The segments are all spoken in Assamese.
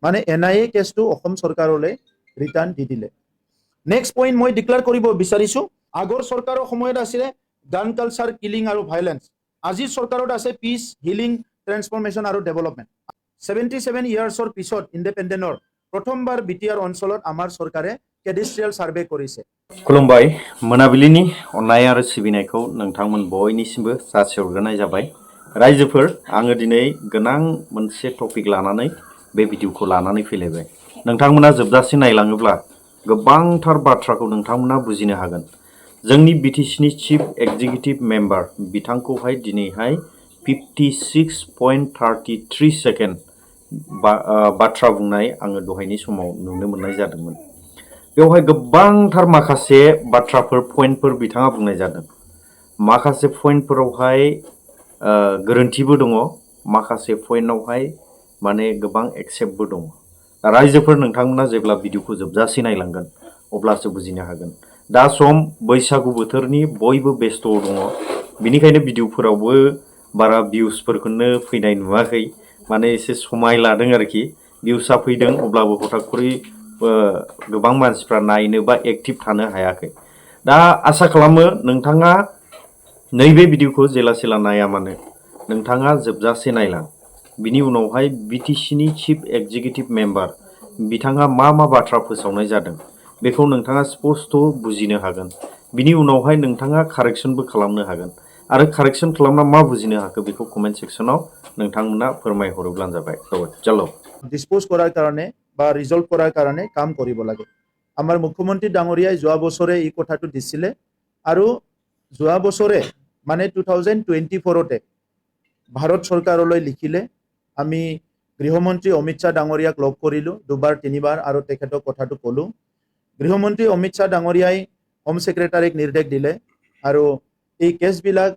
মানে NIA কেছটো অসম চৰকাৰলৈ ৰিটাৰ্ণ দি দিলে। নেক্সট পইণ্ট মই ডিক্লেয়াৰ কৰিব বিচাৰিছোঁ, আগৰ চৰকাৰৰ সময়ত আছিলে গান কালচাৰ, কিলিং আৰু ভাইলেন্স। আজিৰ চৰকাৰত আছে পিচ, হিলিং, ট্ৰেন্সফৰ্মেশ্যন আৰু ডেভেলপমেণ্ট। 77 ইয়াৰ্ছৰ পিছত ইণ্ডিপেণ্ডেণ্টৰ প্ৰথমবাৰ BTR অঞ্চলত আমাৰ চৰকাৰে কেডিষ্ট্ৰিয়েল সাৰ্ভে কৰিছে। खुलुमबाय मोनाबिलिनि अननाय आरो सिबिनायखौ नोंथांमोन बयनिसिमबो जासिहरग्रोनाय जाबाय। रायजोफोर, आङो दिनै गोनां मोनसे टपिक लानानै बे भिडिअखौ लानानै फैलायबाय। नोंथांमोना जोबजासे नायलाङोब्ला गोबांथार बाथ्राखौ नोंथांमोना बुजिनो हागोन। जोंनि BTCनि चिफ एक्जिकिउटिभ मेम्बार बिथांखौहाय दिनैहाय 56.33 सेकेन्ड बाथ्रा बुंनाय आङो दहायनि समाव नुनो मोननाय जादोंमोन। बेवहाय गोबांथार माखासे बाथ्राफोर पइन्टफोर बिथाङा बुंनाय जादों। माखासे पइन्टफोरावहाय गोरोन्थिबो दङ, माखासे पइन्टआवहाय माने गोबां एक्सेप्टबो दङ। रायजोफोर, नोंथांमोना जेब्ला भिडिअखौ जोबजासे नायलांगोन अब्लासो बुजिनो हागोन। दा सम बैसागु बोथोरनि बयबो बेस्थ' दङ, बेनिखायनो भिडिअफोरावबो बारा भिउसफोरखौनो फैनाय नुवाखै, माने एसे समाय लादों आरोखि। भिउसआ फैदों अब्लाबो हथातखरि गोबां मानसिफ्रा नायनो बा एक्टिभ थानो हायाखै। दा आसा खालामो नोंथाङा नैबे भिडिअखौ जेला सेला नाया मानो नोंथाङा जोबजासे नायलां। बिनि उनावहाय BTCनि चिफ एक्जिकिउटिभ मेम्बार बिथाङा मा बाथ्रा फोसावनाय जादों बेखौ नोंथाङा स्पष्ट बुजिनो हागोन। बिनि उनावहाय नोंथाङा कारेक्शनबो खालामनो हागोन आरो कारेक्शन खालामना मा बुजिनो हाखो बेखौ कमेन्ट सेक्शनाव नोंथांमोना फोरमायहरोब्लानो जाबाय। चलो ডিছপ'জ কৰাৰ কাৰণে বা ৰিজল্ভ কৰাৰ কাৰণে কাম কৰিব লাগে। আমাৰ মুখ্যমন্ত্ৰী ডাঙৰীয়াই যোৱা বছৰে এই কথাটো দিছিলে আৰু যোৱা বছৰে মানে 2024তে ভাৰত চৰকাৰলৈ লিখিলে। আমি গৃহমন্ত্ৰী অমিত শ্বাহ ডাঙৰীয়াক লগ কৰিলোঁ দুবাৰ তিনিবাৰ আৰু তেখেতক কথাটো ক'লোঁ। গৃহমন্ত্ৰী অমিত শ্বাহ ডাঙৰীয়াই হোম ছেক্ৰেটাৰীক নিৰ্দেশ দিলে আৰু এই কেছবিলাক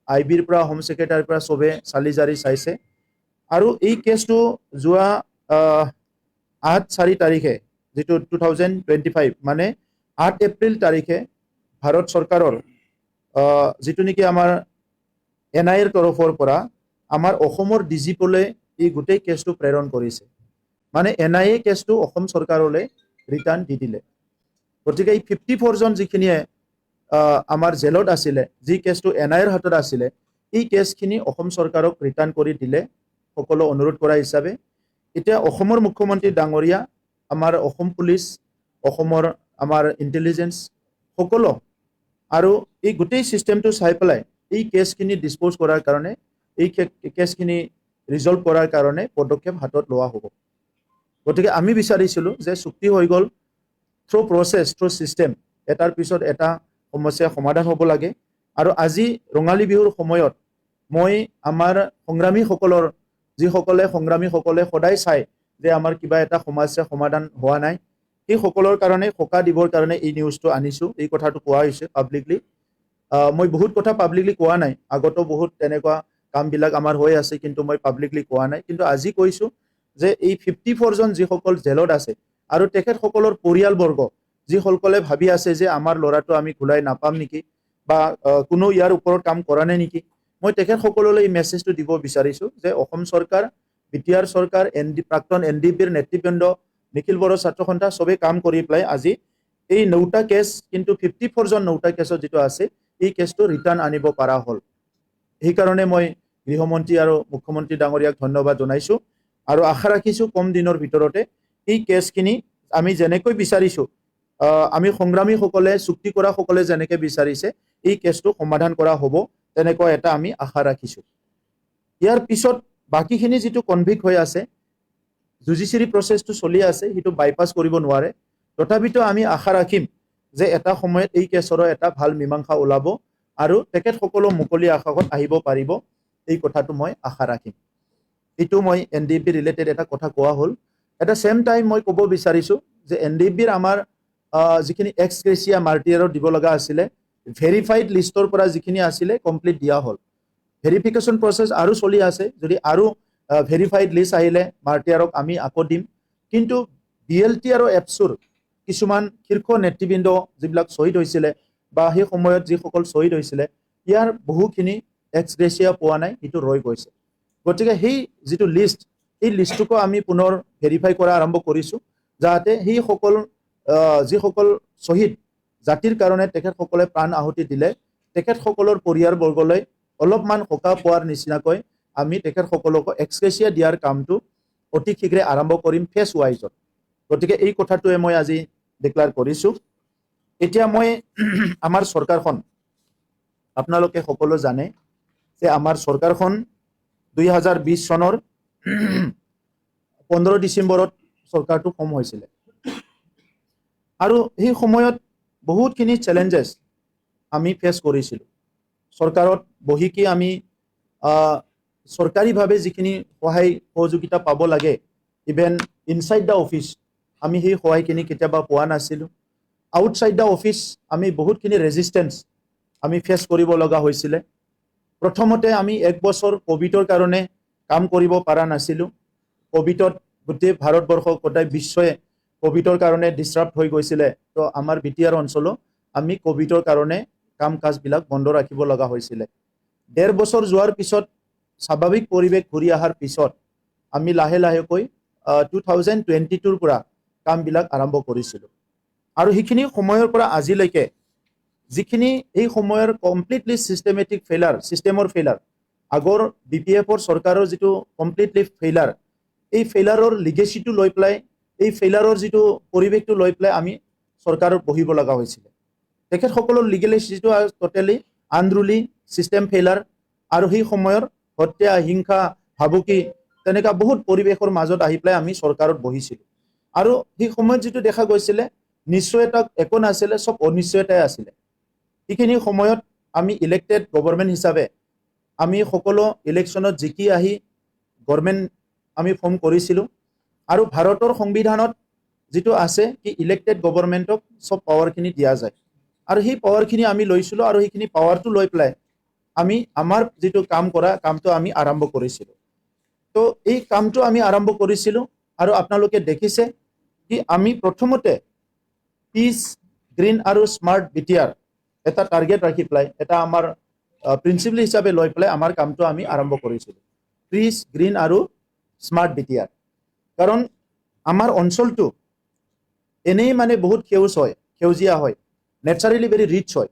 IBৰ পৰা হোম ছেক্ৰেটাৰীৰ পৰা চবে চালি জাৰি চাইছে আৰু এই কেছটো যোৱা 8 তাৰিখে যেটো 2025 মানে 8 এপ্ৰিল তাৰিখে ভাৰত চৰকাৰৰ যেটো নেকি আমাৰ NIAৰ তৰফৰ পৰা আমাৰ অসমৰ DGPলৈ এই গোটেই কেছটো প্ৰেৰণ কৰিছে। মানে NIA কেছটো অসম চৰকাৰলৈ ৰিটাৰ্ণ দি দিলে। গতিকে এই 54 জন যিখিনিয়ে আমাৰ জেলত আছিলে, যি কেছটো NIAৰ হাতত আছিলে, এই কেছখিনি অসম চৰকাৰক ৰিটাৰ্ণ কৰি দিলে সকলো অনুৰোধ কৰা হিচাপে। এতিয়া অসমৰ মুখ্যমন্ত্ৰী ডাঙৰীয়া, আমাৰ অসম পুলিচ, অসমৰ আমাৰ ইণ্টেলিজেন্স সকলো আৰু এই গোটেই সিস্টেমটো চাই পেলাই এই কেছখিনি ডিসপোজ কৰাৰ কাৰণে, এই কেছখিনি ৰিজল্ভ কৰাৰ কাৰণে পদক্ষেপ হাতত লোৱা হ'ব। গতিকে আমি বিচাৰিছিলোঁ যে চুক্তি হৈ গ'ল, থ্ৰু প্ৰচেছ, থ্ৰু সিস্টেম এটাৰ পিছত এটা সমস্যা সমাধান হ'ব লাগে। আৰু আজি ৰঙালী বিহুৰ সময়ত মই আমাৰ সংগ্ৰামীসকলৰ, যিসকলে সংগ্ৰামীসকলে সদায় চাই যে আমাৰ কিবা এটা সমস্যা সমাধান হোৱা নাই, এই সকলৰ কাৰণে সকাহ দিবৰ কাৰণে এই নিউজটো আনিছোঁ। এই কথাটো কোৱা হৈছে পাব্লিকলি। মই বহুত কথা পাব্লিকলি কোৱা নাই, আগতো বহুত তেনেকুৱা কামবিলাক আমাৰ হৈ আছে, কিন্তু মই পাব্লিকলি কোৱা নাই। কিন্তু আজি কৈছোঁ যে এই 54 জন যিসকল জেলত আছে আৰু তেখেতসকলৰ পৰিয়ালবৰ্গ যিসকলে ভাবি আছে যে আমাৰ ল'ৰাটো আমি ঘূৰাই নাপাম নেকি বা কোনো ইয়াৰ ওপৰত কাম কৰা নাই নেকি, মই তেখেতসকললৈ এই মেছেজটো দিব বিচাৰিছোঁ যে অসম চৰকাৰ, BTR চৰকাৰ, প্ৰাক্তন NDPৰ নেতৃবৃন্দ, নিখিল বড়ো ছাত্ৰ সন্থা চবে কাম কৰি পেলাই আজি এই 9টা কেছ, কিন্তু 54 জন 9টা কেছত যিটো আছে এই কেছটো ৰিটাৰ্ণ আনিব পৰা হ'ল। সেইকাৰণে মই গৃহমন্ত্ৰী আৰু মুখ্যমন্ত্ৰী ডাঙৰীয়াক ধন্যবাদ জনাইছোঁ আৰু আশা ৰাখিছোঁ কম দিনৰ ভিতৰতে এই কেছখিনি আমি যেনেকৈ বিচাৰিছোঁ, আমি সংগ্ৰামীসকলে, চুক্তি কৰা সকলে যেনেকৈ বিচাৰিছে এই কেছটো সমাধান কৰা হ'ব, তেনেকুৱা এটা আমি আশা ৰাখিছোঁ। ইয়াৰ পিছত বাকিখিনি যিটো কনভিক্ট হৈ আছে, জুডিচিয়াৰী প্ৰচেছটো চলি আছে, সেইটো বাইপাছ কৰিব নোৱাৰে। তথাপিতো আমি আশা ৰাখিম যে এটা সময়ত এই কেছৰ এটা ভাল মীমাংসা ওলাব আৰু তেখেতসকলো মুকলি আকাশত আহিব পাৰিব, এই কথাটো মই আশা ৰাখিম। এইটো মই NDP ৰিলেটেড এটা কথা কোৱা হ'ল। এট দ্য সেম টাইম মই ক'ব বিচাৰিছোঁ যে NDPৰ আমাৰ যিখিনি এক্স গ্ৰেচিয়া মাৰ্টিয়াৰত দিব লগা আছিলে, ভেৰিফাইড লিষ্টৰ পৰা যিখিনি আছিলে কমপ্লিট দিয়া হ'ল। ভেৰিফিকেশ্যন প্ৰচেছ আৰু চলি আছে, যদি আৰু ভেৰিফাইড লিষ্ট আহিলে মাৰ্টিয়াৰক আমি আকৌ দিম। কিন্তু BLT আৰু এপছুৰ কিছুমান শীৰ্ষ নেতৃবৃন্দ যিবিলাক শ্বহীদ হৈছিলে বা সেই সময়ত যিসকল শ্বহীদ হৈছিলে, ইয়াৰ বহুখিনি এক্স গ্ৰেচিয়া পোৱা নাই, সেইটো ৰৈ গৈছে। গতিকে সেই যিটো লিষ্ট এই লিষ্টটোকো আমি পুনৰ ভেৰিফাই কৰা আৰম্ভ কৰিছোঁ যাতে সেইসকল যিসকল শ্বহীদ জাতিৰ কাৰণে তেখেতসকলে প্ৰাণ আহুতি দিলে তেখেতসকলৰ পৰিয়ালবৰ্গলৈ অলপমান সকাহ পোৱাৰ নিচিনাকৈ আমি তেখেতসকলক এক্সগ্ৰেছিয়া দিয়াৰ কামটো অতি শীঘ্ৰে আৰম্ভ কৰিম ফেজ ৱাইজত। গতিকে এই কথাটোৱে মই আজি ডিক্লেয়াৰ কৰিছোঁ। এতিয়া মই আমাৰ চৰকাৰখন আপোনালোকে সকলো জানে যে আমাৰ চৰকাৰখন 2020 চনৰ 15 ডিচেম্বৰত চৰকাৰটো ফৰ্ম হৈছিলে আৰু সেই সময়ত বহুতখিনি চেলেঞ্জেছ আমি ফেচ কৰিছিলোঁ। চৰকাৰত বহি কি আমি চৰকাৰীভাৱে যিখিনি সহায় সহযোগিতা পাব লাগে ইভেন ইনচাইড দ্য অফিচ আমি সেই সহায়খিনি কেতিয়াবা পোৱা নাছিলোঁ। আউটচাইড দ্য অফিচ আমি বহুতখিনি ৰেজিষ্টেঞ্চ আমি ফেচ কৰিব লগা হৈছিলে। প্ৰথমতে আমি 1 বছৰ কোভিডৰ কাৰণে কাম কৰিব পৰা নাছিলোঁ। কোভিডত গোটেই ভাৰতবৰ্ষ গোটেই বিশ্বই কোভিডৰ কাৰণে ডিষ্টাৰ্ব হৈ গৈছিলে। তো আমাৰ বিটিআৰ অঞ্চলো আমি কোভিডৰ কাৰণে কাম কাজবিলাক বন্ধ ৰাখিব লগা হৈছিলে। 1.5 বছৰ যোৱাৰ পিছত স্বাভাৱিক পৰিৱেশ ঘূৰি অহাৰ পিছত আমি লাহে লাহেকৈ 2022ৰ পৰা কামবিলাক আৰম্ভ কৰিছিলোঁ আৰু সেইখিনি সময়ৰ পৰা আজিলৈকে যিখিনি এই সময়ৰ কমপ্লিটলি চিষ্টেমেটিক ফেইলাৰ চিষ্টেমৰ ফেইলাৰ আগৰ BPFৰ চৰকাৰৰ যিটো কমপ্লিটলি ফেইলাৰ এই ফেইলাৰৰ লিগেচিটো লৈ পেলাই এই ফেইলাৰৰ যিটো পৰিৱেশটো লৈ পেলাই আমি চৰকাৰত বহিব লগা হৈছিলে। তেখেতসকলৰ লিগেচিটো টোটেলি আনৰুলি চিষ্টেম ফেইলাৰ আৰু সেই সময়ৰ হত্যা হিংসা ভাবুকি তেনেকুৱা বহুত পৰিৱেশৰ মাজত আহি পেলাই আমি চৰকাৰত বহিছিলোঁ আৰু সেই সময়ত যিটো দেখা গৈছিলে নিশ্চয়তা একো নাছিলে, চব অনিশ্চয়তাই আছিলে। সেইখিনি সময়ত আমি ইলেক্টেড গভৰ্ণমেণ্ট হিচাপে আমি সকলো ইলেকশ্যনত জিকি আহি গভৰ্ণমেণ্ট আমি ফৰ্ম কৰিছিলোঁ আৰু ভাৰতৰ সংবিধানত যিটো আছে কি ইলেক্টেড গভৰ্ণমেণ্টক চব পাৱাৰখিনি দিয়া যায় আৰু সেই পাৱাৰখিনি আমি লৈছিলোঁ আৰু সেইখিনি পাৱাৰটো লৈ পেলাই আমি আমাৰ যিটো কাম কৰা কামটো আমি আৰম্ভ কৰিছিলোঁ। তো এই কামটো আমি আৰম্ভ কৰিছিলোঁ আৰু আপোনালোকে দেখিছে কি আমি প্ৰথমতে পিচ গ্ৰীণ আৰু স্মাৰ্ট BTR এটা টাৰ্গেট ৰাখি পেলাই এটা আমাৰ প্ৰিন্সিপল হিচাপে লৈ পেলাই আমাৰ কামটো আমি আৰম্ভ কৰিছিলোঁ পিচ গ্ৰীণ আৰু স্মাৰ্ট BTR। কাৰণ আমাৰ অঞ্চলটো এনেই মানে বহুত সেউজীয়া হয়, নেচাৰেলি ভেৰি ৰিচ হয়,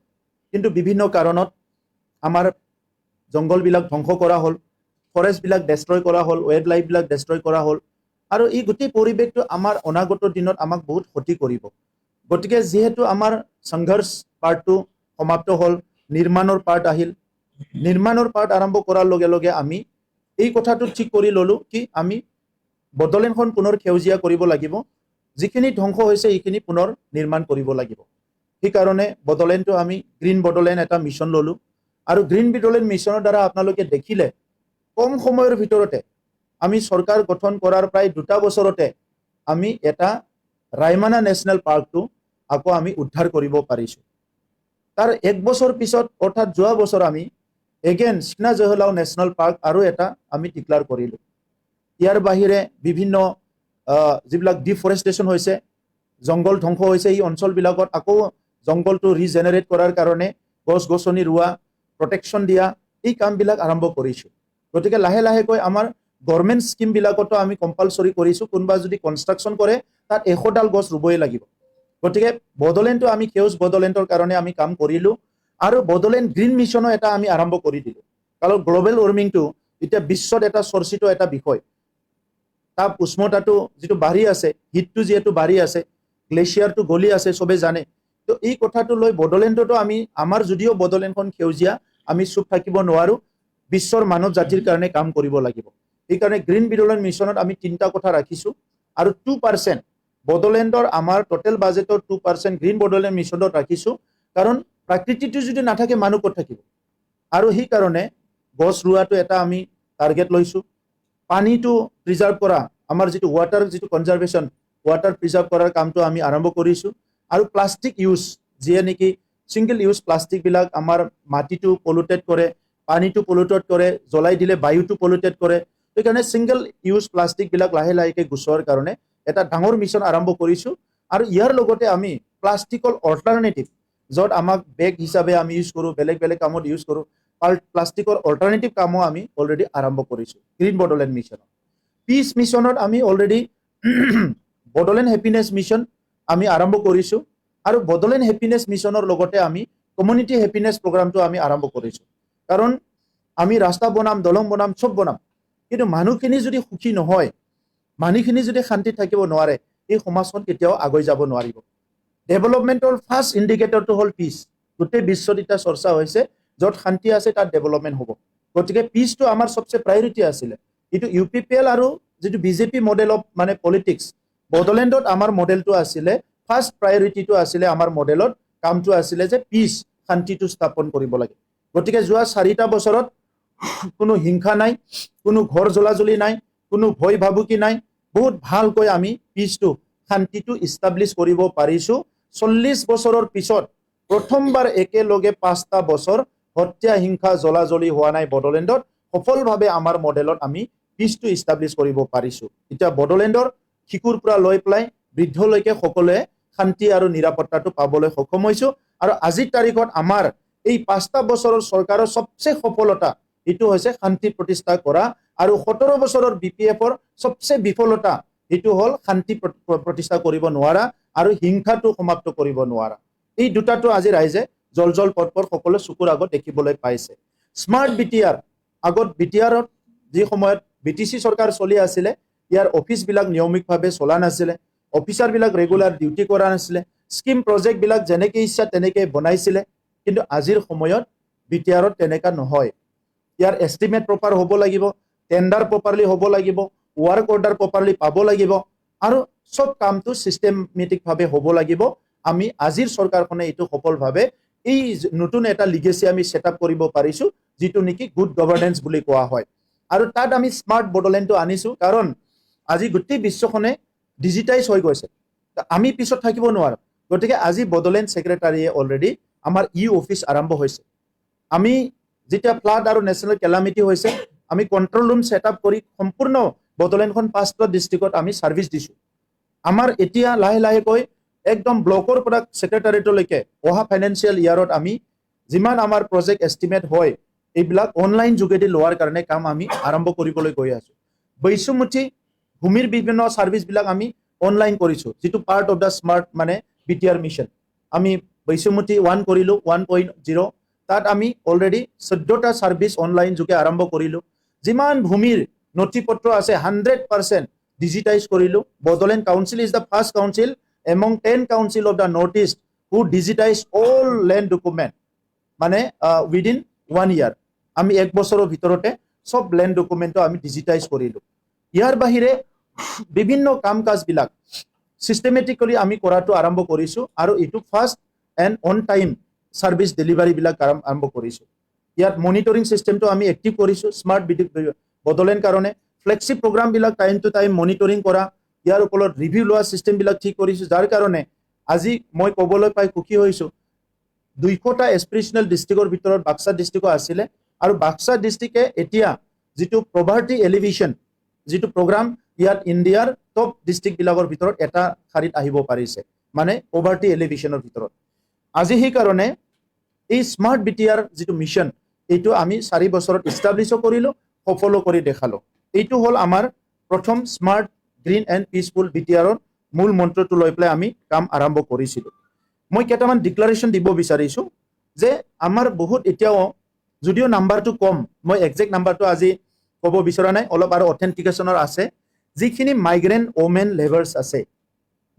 কিন্তু বিভিন্ন কাৰণত আমাৰ জংঘলবিলাক ধ্বংস কৰা হ'ল, ফৰেষ্টবিলাক ডেষ্ট্ৰয় কৰা হ'ল, ৱাইল্ড লাইফবিলাক ডেষ্ট্ৰয় কৰা হ'ল আৰু এই গোটেই পৰিৱেশটো আমাৰ অনাগত দিনত আমাক বহুত ক্ষতি কৰিব। গতিকে যিহেতু আমাৰ সংঘৰ্ষ পাৰ্টটো সমাপ্ত হ'ল, নিৰ্মাণৰ পাৰ্ট আহিল, নিৰ্মাণৰ পাৰ্ট আৰম্ভ কৰাৰ লগে লগে আমি এই কথাটো ঠিক কৰি ল'লোঁ কি আমি বড়োলেণ্ডখন পুনৰ সেউজীয়া কৰিব লাগিব, যিখিনি ধ্বংস হৈছে এইখিনি পুনৰ নিৰ্মাণ কৰিব লাগিব। সেইকাৰণে বড়োলেণ্ডটো আমি গ্ৰীণ বড়োলেণ্ড এটা মিছন ল'লোঁ আৰু গ্ৰীণ বড়োলেণ্ড মিছনৰ দ্বাৰা আপোনালোকে দেখিলে কম সময়ৰ ভিতৰতে আমি চৰকাৰ গঠন কৰাৰ প্ৰায় 2টা বছৰতে আমি এটা ৰায়মনা নেশ্যনেল পাৰ্কটো আকৌ আমি উদ্ধাৰ কৰিব পাৰিছোঁ। তাৰ 1 বছৰ পিছত অৰ্থাৎ যোৱা বছৰ আমি এগেইন চিকনা জহলাও নেশ্যনেল পাৰ্ক আৰু এটা আমি ডিক্লেয়াৰ কৰিলোঁ। ইয়াৰ বাহিৰে বিভিন্ন যিবিলাক ডিফৰেষ্টেশ্যন হৈছে, জংঘল ধ্বংস হৈছে, এই অঞ্চলবিলাকত আকৌ জংঘলটো ৰিজেনেৰেট কৰাৰ কাৰণে গছ গছনি ৰোৱা, প্ৰটেকশ্যন দিয়া এই কামবিলাক আৰম্ভ কৰিছোঁ। গতিকে লাহে লাহেকৈ আমাৰ গভৰ্ণমেণ্ট স্কিমবিলাকতো আমি কম্পালচৰি কৰিছোঁ, কোনোবা যদি কনষ্ট্ৰাকশ্যন কৰে তাত 100ডাল গছ ৰুবই লাগিব। গতিকে বড়োলেণ্ডটো আমি সেউজ বড়োলেণ্ডৰ কাৰণে আমি কাম কৰিলোঁ আৰু বড়োলেণ্ড গ্ৰীণ মিছনো এটা আমি আৰম্ভ কৰি দিলোঁ। কাৰণ গ্ল'বেল ৱাৰ্মিংটো এতিয়া বিশ্বত এটা চৰ্চিত এটা বিষয়। তাপ উষ্ণতাটো যিটো বাঢ়ি আছে, হিটটো যিহেতু বাঢ়ি আছে, গ্লেচিয়াৰটো গলি আছে চবে জানে। তো এই কথাটো লৈ বড়োলেণ্ডতো আমি আমাৰ যদিও বড়োলেণ্ডখন সেউজীয়া আমি চুপ থাকিব নোৱাৰোঁ, বিশ্বৰ মানৱ জাতিৰ কাৰণে কাম কৰিব লাগিব। সেইকাৰণে গ্ৰীণ বড়োলেণ্ড মিছনত আমি 3টা কথা ৰাখিছোঁ আৰু 2% বড়োলেণ্ডৰ আমাৰ টোটেল বাজেটৰ 2% গ্ৰীণ বড়োলেণ্ড মিছনত ৰাখিছোঁ। কাৰণ প্ৰাকৃতিটো যদি নাথাকে মানুহ ক'ত থাকিব আৰু সেইকাৰণে গছ ৰোৱাটো এটা আমি টাৰ্গেট লৈছোঁ। পানীটো প্ৰিজাৰ্ভ কৰা, আমাৰ যিটো ৱাটাৰ যিটো কনজাৰ্ভেশ্যন, ৱাটাৰ প্ৰিজাৰ্ভ কৰাৰ কামটো আমি আৰম্ভ কৰিছোঁ আৰু প্লাষ্টিক ইউজ যিয়ে নেকি ছিংগল ইউজ প্লাষ্টিকবিলাক আমাৰ মাটিটো পলুটেড কৰে, পানীটো পলুটেড কৰে, জ্বলাই দিলে বায়ুটো পলুটেড কৰে। সেইকাৰণে ছিংগল ইউজ প্লাষ্টিকবিলাক লাহে লাহেকৈ গুচোৱাৰ কাৰণে এটা ডাঙৰ মিছন আৰম্ভ কৰিছোঁ আৰু ইয়াৰ লগতে আমি প্লাষ্টিকৰ অল্টাৰনেটিভ য'ত আমাক বেগ হিচাপে আমি ইউজ কৰোঁ, বেলেগ বেলেগ কামত ইউজ কৰোঁ, প্লাষ্টিকৰ অল্টাৰনেটিভ কামো আমি অলৰেডি আৰম্ভ কৰিছোঁ গ্ৰীণ বড়োলেণ্ড মিছনত। পিচ মিছনত আমি অলৰেডি বডোলেণ্ড হেপিনেছ মিছন আমি আৰম্ভ কৰিছোঁ আৰু বডোলেণ্ড হেপিনেছ মিছনৰ লগতে আমি কমিউনিটি হেপিনেছ প্ৰগ্ৰামটো আমি আৰম্ভ কৰিছোঁ কাৰণ আমি ৰাস্তা বনাম দলং বনাম চব বনাম কিন্তু মানুহখিনি যদি সুখী নহয় মানুহখিনি যদি শান্তিত থাকিব নোৱাৰে এই সমাজখন কেতিয়াও আগুৱাই যাব নোৱাৰিব ডেভেলপমেণ্টৰ ফাৰ্ষ্ট ইণ্ডিকেটৰটো হ'ল পিচ গোটেই বিশ্বত এতিয়া চৰ্চা হৈছে য'ত শান্তি আছে তাত ডেভেলপমেণ্ট হ'ব গতিকে পিচটো আমাৰ সবচে প্ৰায়ৰিটি আছিলে এইটো UPPL আৰু যিটো BJP মডেল অফ মানে পলিটিক্স বডোলেণ্ডত আমাৰ মডেলটো আছিলে ফাৰ্ষ্ট প্ৰায়ৰিটিটো আছিলে আমাৰ মডেলত কামটো আছিলে যে পিচ শান্তিটো স্থাপন কৰিব লাগে গতিকে যোৱা 4টা বছৰত কোনো হিংসা নাই কোনো ঘৰ জ্বলাজ্বলি নাই কোনো ভয় ভাবুকি নাই বহুত ভালকৈ আমি পিচটো শান্তিটো ইষ্টাব্লিছ কৰিব পাৰিছোঁ 40 বছৰৰ পিছত প্ৰথমবাৰ একেলগে 5টা বছৰ হত্যা হিংসা জ্বলাজ্বলি হোৱা নাই বডোলেণ্ডত সফলভাৱে আমাৰ মডেলত আমি পিচটো ইষ্টাব্লিছ কৰিব পাৰিছোঁ এতিয়া বডোলেণ্ডৰ শিশুৰ পৰা লৈ পেলাই বৃদ্ধলৈকে সকলোৱে শান্তি আৰু নিৰাপত্তাটো পাবলৈ সক্ষম হৈছোঁ আৰু আজিৰ তাৰিখত আমাৰ এই 5টা বছৰৰ চৰকাৰৰ সবচে সফলতা এইটো হৈছে শান্তি প্ৰতিষ্ঠা কৰা আৰু 17 বছৰৰ BPFৰ সবচে বিফলতা এইটো হ'ল শান্তি প্ৰতিষ্ঠা কৰিব নোৱাৰা আৰু হিংসাটো সমাপ্ত কৰিব নোৱাৰা এই দুটাটো আজি ৰাইজে জল পটপট সকলো চকুৰ আগত দেখিবলৈ পাইছে স্মাৰ্ট BTR আগত BTRত যি সময়ত BTC চৰকাৰ চলি আছিলে ইয়াৰ অফিচবিলাক নিয়মিতভাৱে চলা নাছিলে অফিচাৰবিলাক ৰেগুলাৰ ডিউটি কৰা নাছিলে স্কিম প্ৰজেক্টবিলাক যেনেকৈ ইচ্ছা তেনেকৈ বনাইছিলে কিন্তু আজিৰ সময়ত BTRত তেনেকা নহয় ইয়াৰ এষ্টিমেট প্ৰপাৰ হ'ব লাগিব টেণ্ডাৰ প্ৰপাৰলি হ'ব লাগিব ৱৰ্ক অৰ্ডাৰ প্ৰপাৰলি পাব লাগিব আৰু সব কামটো সিস্টেমেটিকভাৱে হ'ব লাগিব আমি আজিৰ চৰকাৰখনে এইটো সফলভাৱে এই নতুন এটা লিগেসি আমি সেটআপ কৰিব পাৰিছো যিটো নেকি গুড গভৰ্নেন্স বুলি কোৱা হয় আৰু তাত আমি স্মাৰ্ট বডোলেণ্ডটো আনিছো কাৰণ আজি গোটেই বিশ্বখনে ডিজিটাইজ হৈ গৈছে আমি পিছত থাকিব নোৱাৰো গতিকে আজি বডোলেণ্ড সেক্ৰেটাৰীয়ে অলৰেডি আমাৰ অফিচ আৰম্ভ হৈছে আমি যেতিয়া ফ্লাড আৰু নেশ্যনেল কেলামিটি হৈছে আমি কন্ট্ৰোল ৰুম সেটআপ কৰি সম্পূৰ্ণ বডোলেণ্ডখন 5টা ডিস্ট্ৰিক্টত আমি সাৰ্ভিস দিছো আমাৰ এতিয়া লাহে লাহেকৈ একদম ব্লকৰ পৰা সেক্ৰেটাৰিয়েটলৈকে অহা ফাইনেন্সিয়েল ইয়াৰত আমি যিমান আমাৰ প্ৰজেক্ট এষ্টিমেট হয় এইবিলাক অনলাইন যোগেদি লোৱাৰ কাৰণে কাম আমি আৰম্ভ কৰিবলৈ গৈ আছো বৈষমুঠি ভূমিৰ বিভিন্ন সাৰ্ভিসবিলাক আমি অনলাইন কৰিছো যেটো পাৰ্ট অফ দা স্মাৰ্ট মানে BTR মিশন আমি বৈষমুঠি 1 কৰিলো 1.0 তাত আমি অলৰেডি 14টা সাৰ্ভিস অনলাইন যোগে আৰম্ভ কৰিলো যিমান ভূমিৰ নথিপত্ৰ আছে 100% ডিজিটাইজ কৰিলো Bodoland council is the first council among 10 council of the Northeast who digitize all land document মানে within 1 year আমি এক বছৰৰ ভিতৰতে সব ল্যান্ড ডকুমেন্ট আমি ডিজিটাইজ কৰিলো ইয়াৰ বাহিৰে বিভিন্ন কাম কাজ বিলাক সিস্টেমেটিক্যালি আমি কৰাটো আৰম্ভ কৰিছো আৰু ইটো first and on time service delivery বিলাক আৰম্ভ কৰিছো ইয়াত মনিটৰিং সিস্টেমটো আমি এক্টিভ কৰিছো স্মাৰ্ট বডোলেণ্ড কাৰণে ফ্লেক্সি প্ৰগ্ৰাম বিলাক টাইম টু টাইম মনিটৰিং কৰা ইয়াৰ ওপৰত ৰিভিউ লোৱা সিস্টেম বিলাক ঠিক কৰিছো যাৰ কাৰণে আজি মই ক'বলৈ পাই সুখী হৈছো 200টা এস্পিৰেশনাল ডিস্ট্ৰিক্টৰ ভিতৰত বাক্সা ডিস্ট্ৰিক্ট আছিলে আৰু বাক্সা ডিস্ট্ৰিক্টে এতিয়া যেটো পভাৰ্টি এলিভেশন যেটো প্ৰগ্ৰাম ইয়াত ইণ্ডিয়াৰ টপ ডিস্ট্ৰিক্ট বিলাকৰ ভিতৰত এটা খাৰিত আহিব পাৰিছে মানে পভাৰ্টি এলিভেশনৰ ভিতৰত আজি সেই কাৰণে এই স্মাৰ্ট BTR যেটো মিশন এইটো আমি 4 বছৰত এষ্টাব্লিছ কৰিলো সফল কৰি দেখালো এইটো হ'ল আমাৰ প্ৰথম স্মাৰ্ট গ্ৰীন এণ্ড পিসফুল BTRৰ মূল মন্ত্ৰটো লৈ পেলাই আমি কাম আৰম্ভ কৰিছিলো মই কেইটামান ডিক্লাৰেশ্যন দিব বিচাৰিছো যে আমাৰ বহুত এতিয়াও যদিও নাম্বাৰটো কম মই এক্সাক্ট নাম্বাৰটো আজি ক'ব বিচৰা নাই অলপ আৰু অথেন্টিকেশনৰ আছে যিখিনি মাইগ্ৰেন্ট ওমেন লেবাৰ্স আছে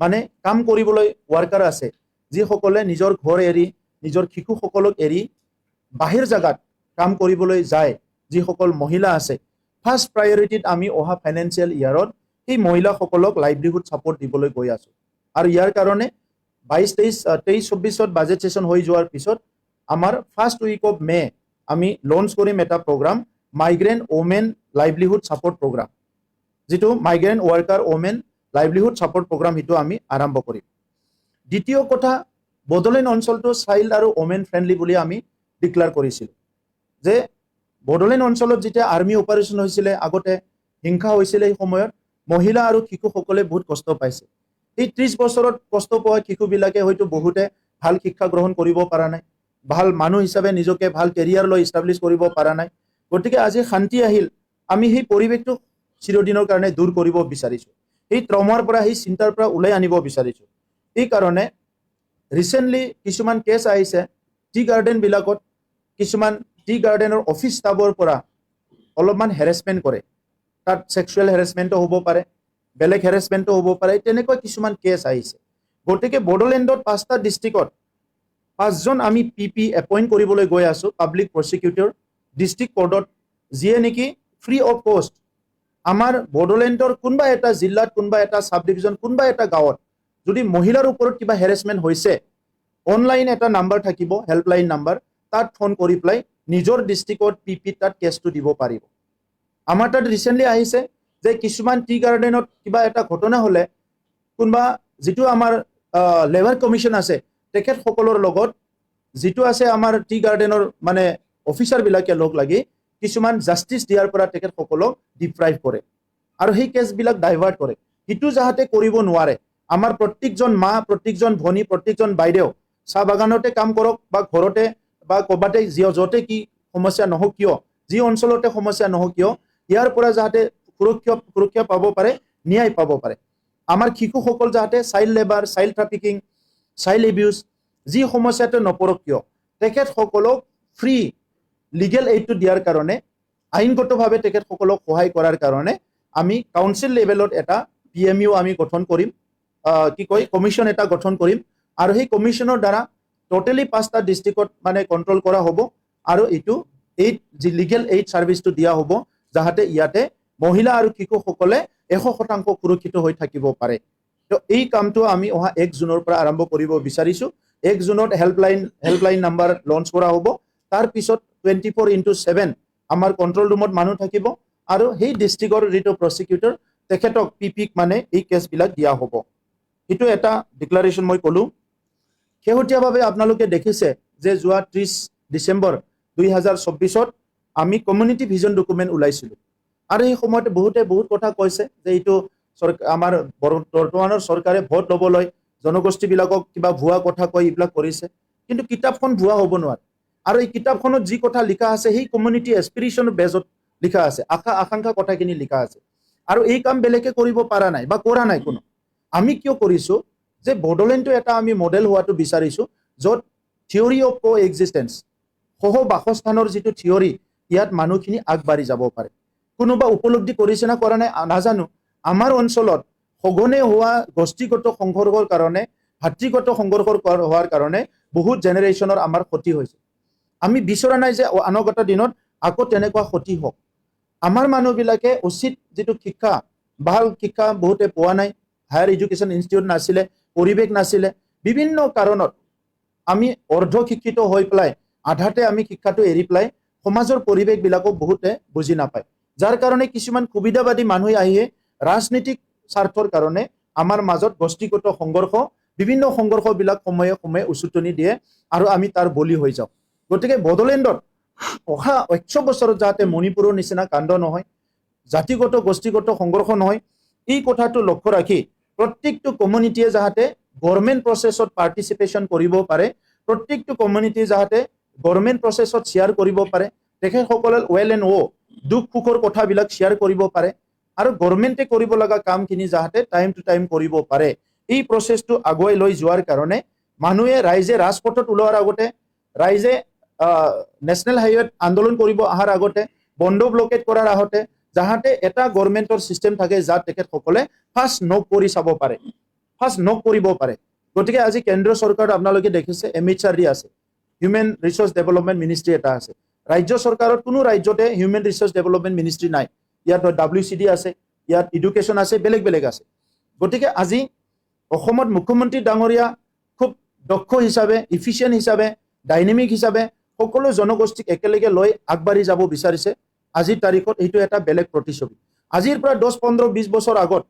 মানে কাম কৰিবলৈ ওয়াৰ্কাৰ আছে যিসকলে নিজৰ ঘৰ এৰি নিজৰ শিশুসকলক এৰি বাহিৰ জাগাত কাম কৰিবলৈ যায় যিসকল মহিলা আছে ফাৰ্ষ্ট প্ৰায়োৰিটিত আমি অহা ফাইনেন্সিয়েল ইয়াৰত এই মহিলাসকলক লাইভলিহুড সাপোৰ্ট দিবলৈ গৈ আছো আৰু ইয়াৰ কাৰণে 22-23-24ত বাজেট সেশন হৈ যোৱাৰ পিছত আমাৰ ফাৰ্ষ্ট উইক অফ মে আমি লঞ্চ কৰিম এটা program migrant women livelihood support program যেটো migrant worker women livelihood support program হিটো আমি আৰম্ভ কৰিম দ্বিতীয় কথা বডোলেণ্ড অঞ্চলটো চাইল্ড আৰু ওমেন ফ্ৰেন্ডলি বুলি আমি ডিক্লেয়াৰ কৰিছিল যে বডোলেণ্ড অঞ্চলত যেতিয়া আৰ্মি অপাৰেচন হৈছিলে আগতে হিংসা হৈছিলে এই সময়ত মহিলা আৰু শিশুসকলে বহুত কষ্ট পাইছে এই 30 বছৰত কষ্ট পোৱা শিশুবিলাকে হয়তো বহুতে ভাল শিক্ষা গ্ৰহণ কৰিব পৰা নাই ভাল মানুহ হিচাপে নিজকে ভাল কেৰিয়াৰ লৈ এষ্টাব্লিছ কৰিব পৰা নাই গতিকে আজি শান্তি আহিল আমি সেই পৰিৱেশটো চিৰদিনৰ কাৰণে দূৰ কৰিব বিচাৰিছোঁ। সেই ট্ৰমাৰ পৰা, সেই চিন্তাৰ পৰা ওলাই আনিব বিচাৰিছোঁ। এই কাৰণে ৰিচেণ্টলি কিছুমান কেছ আহিছে টি গাৰ্ডেনবিলাকত, কিছুমান টি গাৰ্ডেনৰ অফিচ ষ্টাফৰ পৰা অলপমান হেৰেছমেণ্ট কৰে। তাত ছেক্সুৱেল হেৰেছমেণ্টো হ'ব পাৰে, বেলেগ হেৰেছমেণ্টো হ'ব পাৰে, তেনেকুৱা কিছুমান কেছ আহিছে। গতিকে বড়োলেণ্ডত 5টা ডিষ্ট্ৰিক্টত 5জন আমি PP এপইণ্ট কৰিবলৈ গৈ আছোঁ, পাব্লিক প্ৰচিকিউটৰ ডিষ্ট্ৰিক্ট কোৰ্টত, যিয়ে নেকি ফ্ৰী অফ কষ্ট আমাৰ বড়োলেণ্ডৰ কোনোবা এটা জিলাত, কোনোবা এটা চাব ডিভিজন, কোনোবা এটা গাঁৱত যদি মহিলাৰ ওপৰত কিবা হেৰেছমেণ্ট হৈছে, অনলাইন এটা নাম্বাৰ থাকিব, হেল্পলাইন নাম্বাৰ, তাত ফোন কৰি পেলাই নিজৰ ডিষ্ট্ৰিক্টত PP তাত কেছটো দিব পাৰিব। আমাৰ তাত ৰিচেণ্টলি আহিছে যে কিছুমান টি গাৰ্ডেনত কিবা এটা ঘটনা হ'লে কোনোবা যিটো আমাৰ লেবাৰ কমিশ্যন আছে তেখেতসকলৰ লগত যিটো আছে আমাৰ টি গাৰ্ডেনৰ মানে অফিচাৰবিলাকে লগ লাগি কিছুমান জাষ্টিচ দিয়াৰ পৰা তেখেতসকলক ডিপ্ৰাইভ কৰে আৰু সেই কেছবিলাক ডাইভাৰ্ট কৰে। সেইটো যাহাতে কৰিব নোৱাৰে, আমাৰ প্ৰত্যেকজন মা, প্ৰত্যেকজন ভনী, প্ৰত্যেকজন বাইদেউ চাহ বাগানতে কাম কৰক বা ঘৰতে বা ক'ৰবাতে য'তে কি সমস্যা নহওক কিয়, যি অঞ্চলতে সমস্যা নহওক কিয়, ইয়াৰ পৰা যাতে সুৰক্ষা পাব পাৰে, ন্যায় পাব পাৰে। আমাৰ শিশুসকল যাতে child labour, child trafficking, child abuse যি সমস্যাটো নপৰক কিয়, তেখেতসকলক ফ্ৰী লিগেল এইডটো দিয়াৰ কাৰণে, আইনগতভাৱে তেখেতসকলক সহায় কৰাৰ কাৰণে আমি কাউন্সিল লেভেলত এটা PMU আমি গঠন কৰিম, কমিশ্যন এটা গঠন কৰিম আৰু সেই কমিশ্যনৰ দ্বাৰা টোটেলি 5টা ডিষ্ট্ৰিক্টত মানে কণ্ট্ৰল কৰা হ'ব আৰু এইটো যি লিগেল এইড ছাৰ্ভিচটো দিয়া হ'ব যাহাতে ইয়াতে মহিলা আৰু শিশুসকলে 100% সুৰক্ষিত হৈ থাকিব পাৰে। তো এই কামটো আমি অহা 1 জুনৰ পৰা আৰম্ভ কৰিব বিচাৰিছোঁ। 1 জুনত হেল্পলাইন নাম্বাৰ লঞ্চ কৰা হ'ব। তাৰ পিছত 24/7 আমাৰ কণ্ট্ৰল ৰুমত মানুহ থাকিব আৰু সেই ডিষ্ট্ৰিক্টৰ যিটো প্ৰচিকিউটৰ তেখেতক PPক মানে এই কেছবিলাক দিয়া হ'ব। সেইটো এটা ডিক্লাৰেশ্যন মই ক'লোঁ। শেহতীয়াভাৱে আপোনালোকে দেখিছে যে যোৱা 30 ডিচেম্বৰ 2024 আমি কমিউনিটি ভিজন ডকুমেণ্ট ওলাইছিলোঁ আৰু এই সময়তে বহুত কথা কৈছে যে এইটো আমাৰ বৰ্তমানৰ চৰকাৰে ভোট ল'বলৈ জনগোষ্ঠীবিলাকক কিবা ভুৱা কথা কৈ এইবিলাক কৰিছে, কিন্তু কিতাপখন ভুৱা হ'ব নোৱাৰে। আৰু এই কিতাপখনত যি কথা লিখা আছে সেই কমিউনিটি এছপিৰেশ্যন বেজত লিখা আছে, আকাংক্ষা কথাখিনি লিখা আছে আৰু এই কাম বেলেগে কৰিব পৰা নাই বা কৰা নাই কোনো। আমি কিয় কৰিছোঁ যে বড়োলেণ্ডটো এটা আমি মডেল হোৱাটো বিচাৰিছোঁ য'ত থিয়ৰী অফ কো এক্সিষ্টেঞ্চ, সহ বাসস্থানৰ যিটো থিয়ৰী, ইয়াত মানুহখিনি আগবাঢ়ি যাব পাৰে। কোনোবা উপলব্ধি কৰিছে না কৰা নাই নাজানো। আমাৰ অঞ্চলত সঘনে হোৱা গোষ্ঠীগত সংঘৰ্ষৰ কাৰণে, ভাতৃগত সংঘৰ্ষ হোৱাৰ কাৰণে বহুত জেনেৰেশ্যনৰ আমাৰ ক্ষতি হৈছে। আমি বিচৰা নাই যে অনাগত দিনত আকৌ তেনেকুৱা ক্ষতি হওক। আমাৰ মানুহবিলাকে উচিত যিটো শিক্ষা, ভাল শিক্ষা বহুতে পোৱা নাই, হায়াৰ এডুকেশ্যন ইনষ্টিটিউট নাছিলে, পৰিৱেশ নাছিলে, বিভিন্ন কাৰণত আমি অৰ্ধ শিক্ষিত হৈ পেলাই আধাতে আমি শিক্ষাটো এৰি পেলাই সমাজৰ পৰিৱেশবিলাকো বহুতে বুজি নাপায়, যাৰ কাৰণে কিছুমান সুবিধাবাদী মানুহ আহি ৰাজনীতিক স্বাৰ্থৰ কাৰণে আমাৰ মাজত গোষ্ঠীগত সংঘৰ্ষ, বিভিন্ন সংঘৰ্ষবিলাক সময়ে সময়ে উচুটনি দিয়ে আৰু আমি তাৰ বলি হৈ যাওঁ। গতিকে বড়োলেণ্ডত অহা 100 বছৰত যাতে মণিপুৰৰ নিচিনা কাণ্ড নহয়, জাতিগত গোষ্ঠীগত সংঘৰ্ষ নহয়, এই কথাটো লক্ষ্য ৰাখি প্ৰত্যেকটো কমিউনিটিয়ে যাতে গভৰ্ণমেণ্ট প্ৰচেছত পাৰ্টিচিপেশ্যন কৰিব পাৰে, প্ৰত্যেকটো কমিউনিটি যাতে গভৰ্ণমেণ্ট প্ৰচেছত শ্বেয়াৰ কৰিব পাৰে, তেখেতসকলে ৱেল এণ্ড দুখ সুখৰ কথাবিলাক শ্বেয়াৰ কৰিব পাৰে আৰু গভৰ্ণমেণ্টে কৰিব লগা কামখিনি যাতে টাইম টু টাইম কৰিব পাৰে। এই প্ৰচেছটো আগুৱাই লৈ যোৱাৰ কাৰণে ৰাইজে ৰাজপথত ওলোৱাৰ আগতে, ৰাইজে নেশ্যনেল হাইৱেত আন্দোলন কৰিব অহাৰ আগতে, বন্ধ ব্লকেট কৰাৰ আগতে যাহাতে এটা গভৰ্ণমেণ্টৰ ছিষ্টেম থাকে যাত তেখেতসকলে ফাৰ্ষ্ট নক কৰি চাব পাৰে, ফাৰ্ষ্ট নক কৰিব পাৰে। গতিকে আজি কেন্দ্ৰীয় চৰকাৰত আপোনালোকে দেখিছে MHRD আছে, হিউমেন ৰিচোৰ্চ ডেভেলপমেণ্ট মিনিষ্ট্ৰী এটা আছে। ৰাজ্য চৰকাৰত কোনো ৰাজ্যতে হিউমেন ৰিচোৰ্চ ডেভেলপমেণ্ট মিনিষ্ট্ৰী নাই। ইয়াত WCD আছে, ইয়াত এডুকেশ্যন আছে, বেলেগ আছে। গতিকে আজি অসমত মুখ্যমন্ত্ৰী ডাঙৰীয়া খুব দক্ষ হিচাপে, ইফিচিয়েণ্ট হিচাপে, ডাইনেমিক হিচাপে সকলো জনগোষ্ঠীক একেলগে লৈ আগবাঢ়ি যাব বিচাৰিছে। আজিৰ তাৰিখত এইটো এটা বেলেগ প্ৰতিচ্ছবি। আজিৰ পৰা 10, 15, 20 বছৰ আগত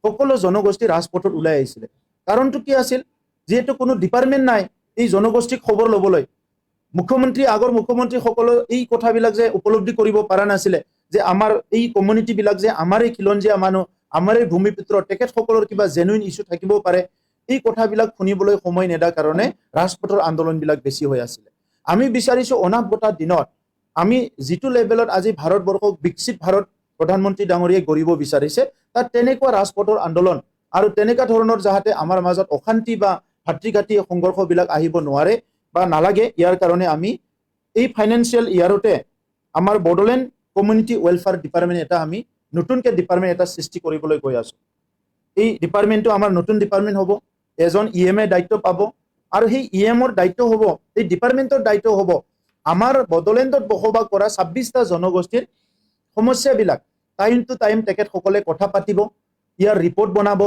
সকলো জনগোষ্ঠী ৰাজপথত ওলাই আহিছিলে। কাৰণটো কি আছিল? যিহেতু কোনো ডিপাৰ্টমেণ্ট নাই এই জনগোষ্ঠীক খবৰ ল'বলৈ। আগৰ মুখ্যমন্ত্ৰীসকলে এই কথাবিলাক যে উপলব্ধি কৰিব পৰা নাছিলে যে আমাৰ এই কমিউনিটিবিলাক যে আমাৰে খিলঞ্জীয়া মানুহ, আমাৰে ভূমিপুত্ৰ, তেখেতসকলৰ কিবা জেনুইন ইছ্যু থাকিব পাৰে, এই কথাবিলাক শুনিবলৈ সময় নেদাৰ কাৰণে ৰাজপথৰ আন্দোলনবিলাক বেছি হৈ আছিলে। আমি বিচাৰিছোঁ অনাগত দিনত আমি যিটো লেভেলত আজি ভাৰতবৰ্ষক বিকশিত ভাৰত প্ৰধানমন্ত্ৰী ডাঙৰীয়াই কৰিব বিচাৰিছে তাত তেনেকুৱা ৰাজপথৰ আন্দোলন আৰু তেনেকুৱা ধৰণৰ যাহাতে আমাৰ মাজত অশান্তি বা ভাতৃঘাতী সংঘৰ্ষবিলাক আহিব নোৱাৰে বা নালাগে ইয়াৰ কাৰণে আমি এই ফাইনেন্সিয়েল ইয়াৰতে আমাৰ বড়োলেণ্ড কমিউনিটি ৱেলফেয়াৰ ডিপাৰ্টমেণ্ট এটা আমি নতুনকৈ ডিপাৰ্টমেণ্ট এটা সৃষ্টি কৰিবলৈ গৈ আছোঁ এই ডিপাৰ্টমেণ্টটো আমাৰ নতুন ডিপাৰ্টমেণ্ট হ'ব এজন ইএমএ দায়িত্ব পাব আৰু সেই ইএমৰ দায়িত্ব হ'ব এই ডিপাৰ্টমেণ্টৰ দায়িত্ব হ'ব আমাৰ বড়োলেণ্ডত বসবাস কৰা 26টা জনগোষ্ঠীৰ সমস্যাবিলাক টাইম টু টাইম তেখেতসকলে কথা পাতিব ইয়াৰ ৰিপৰ্ট বনাব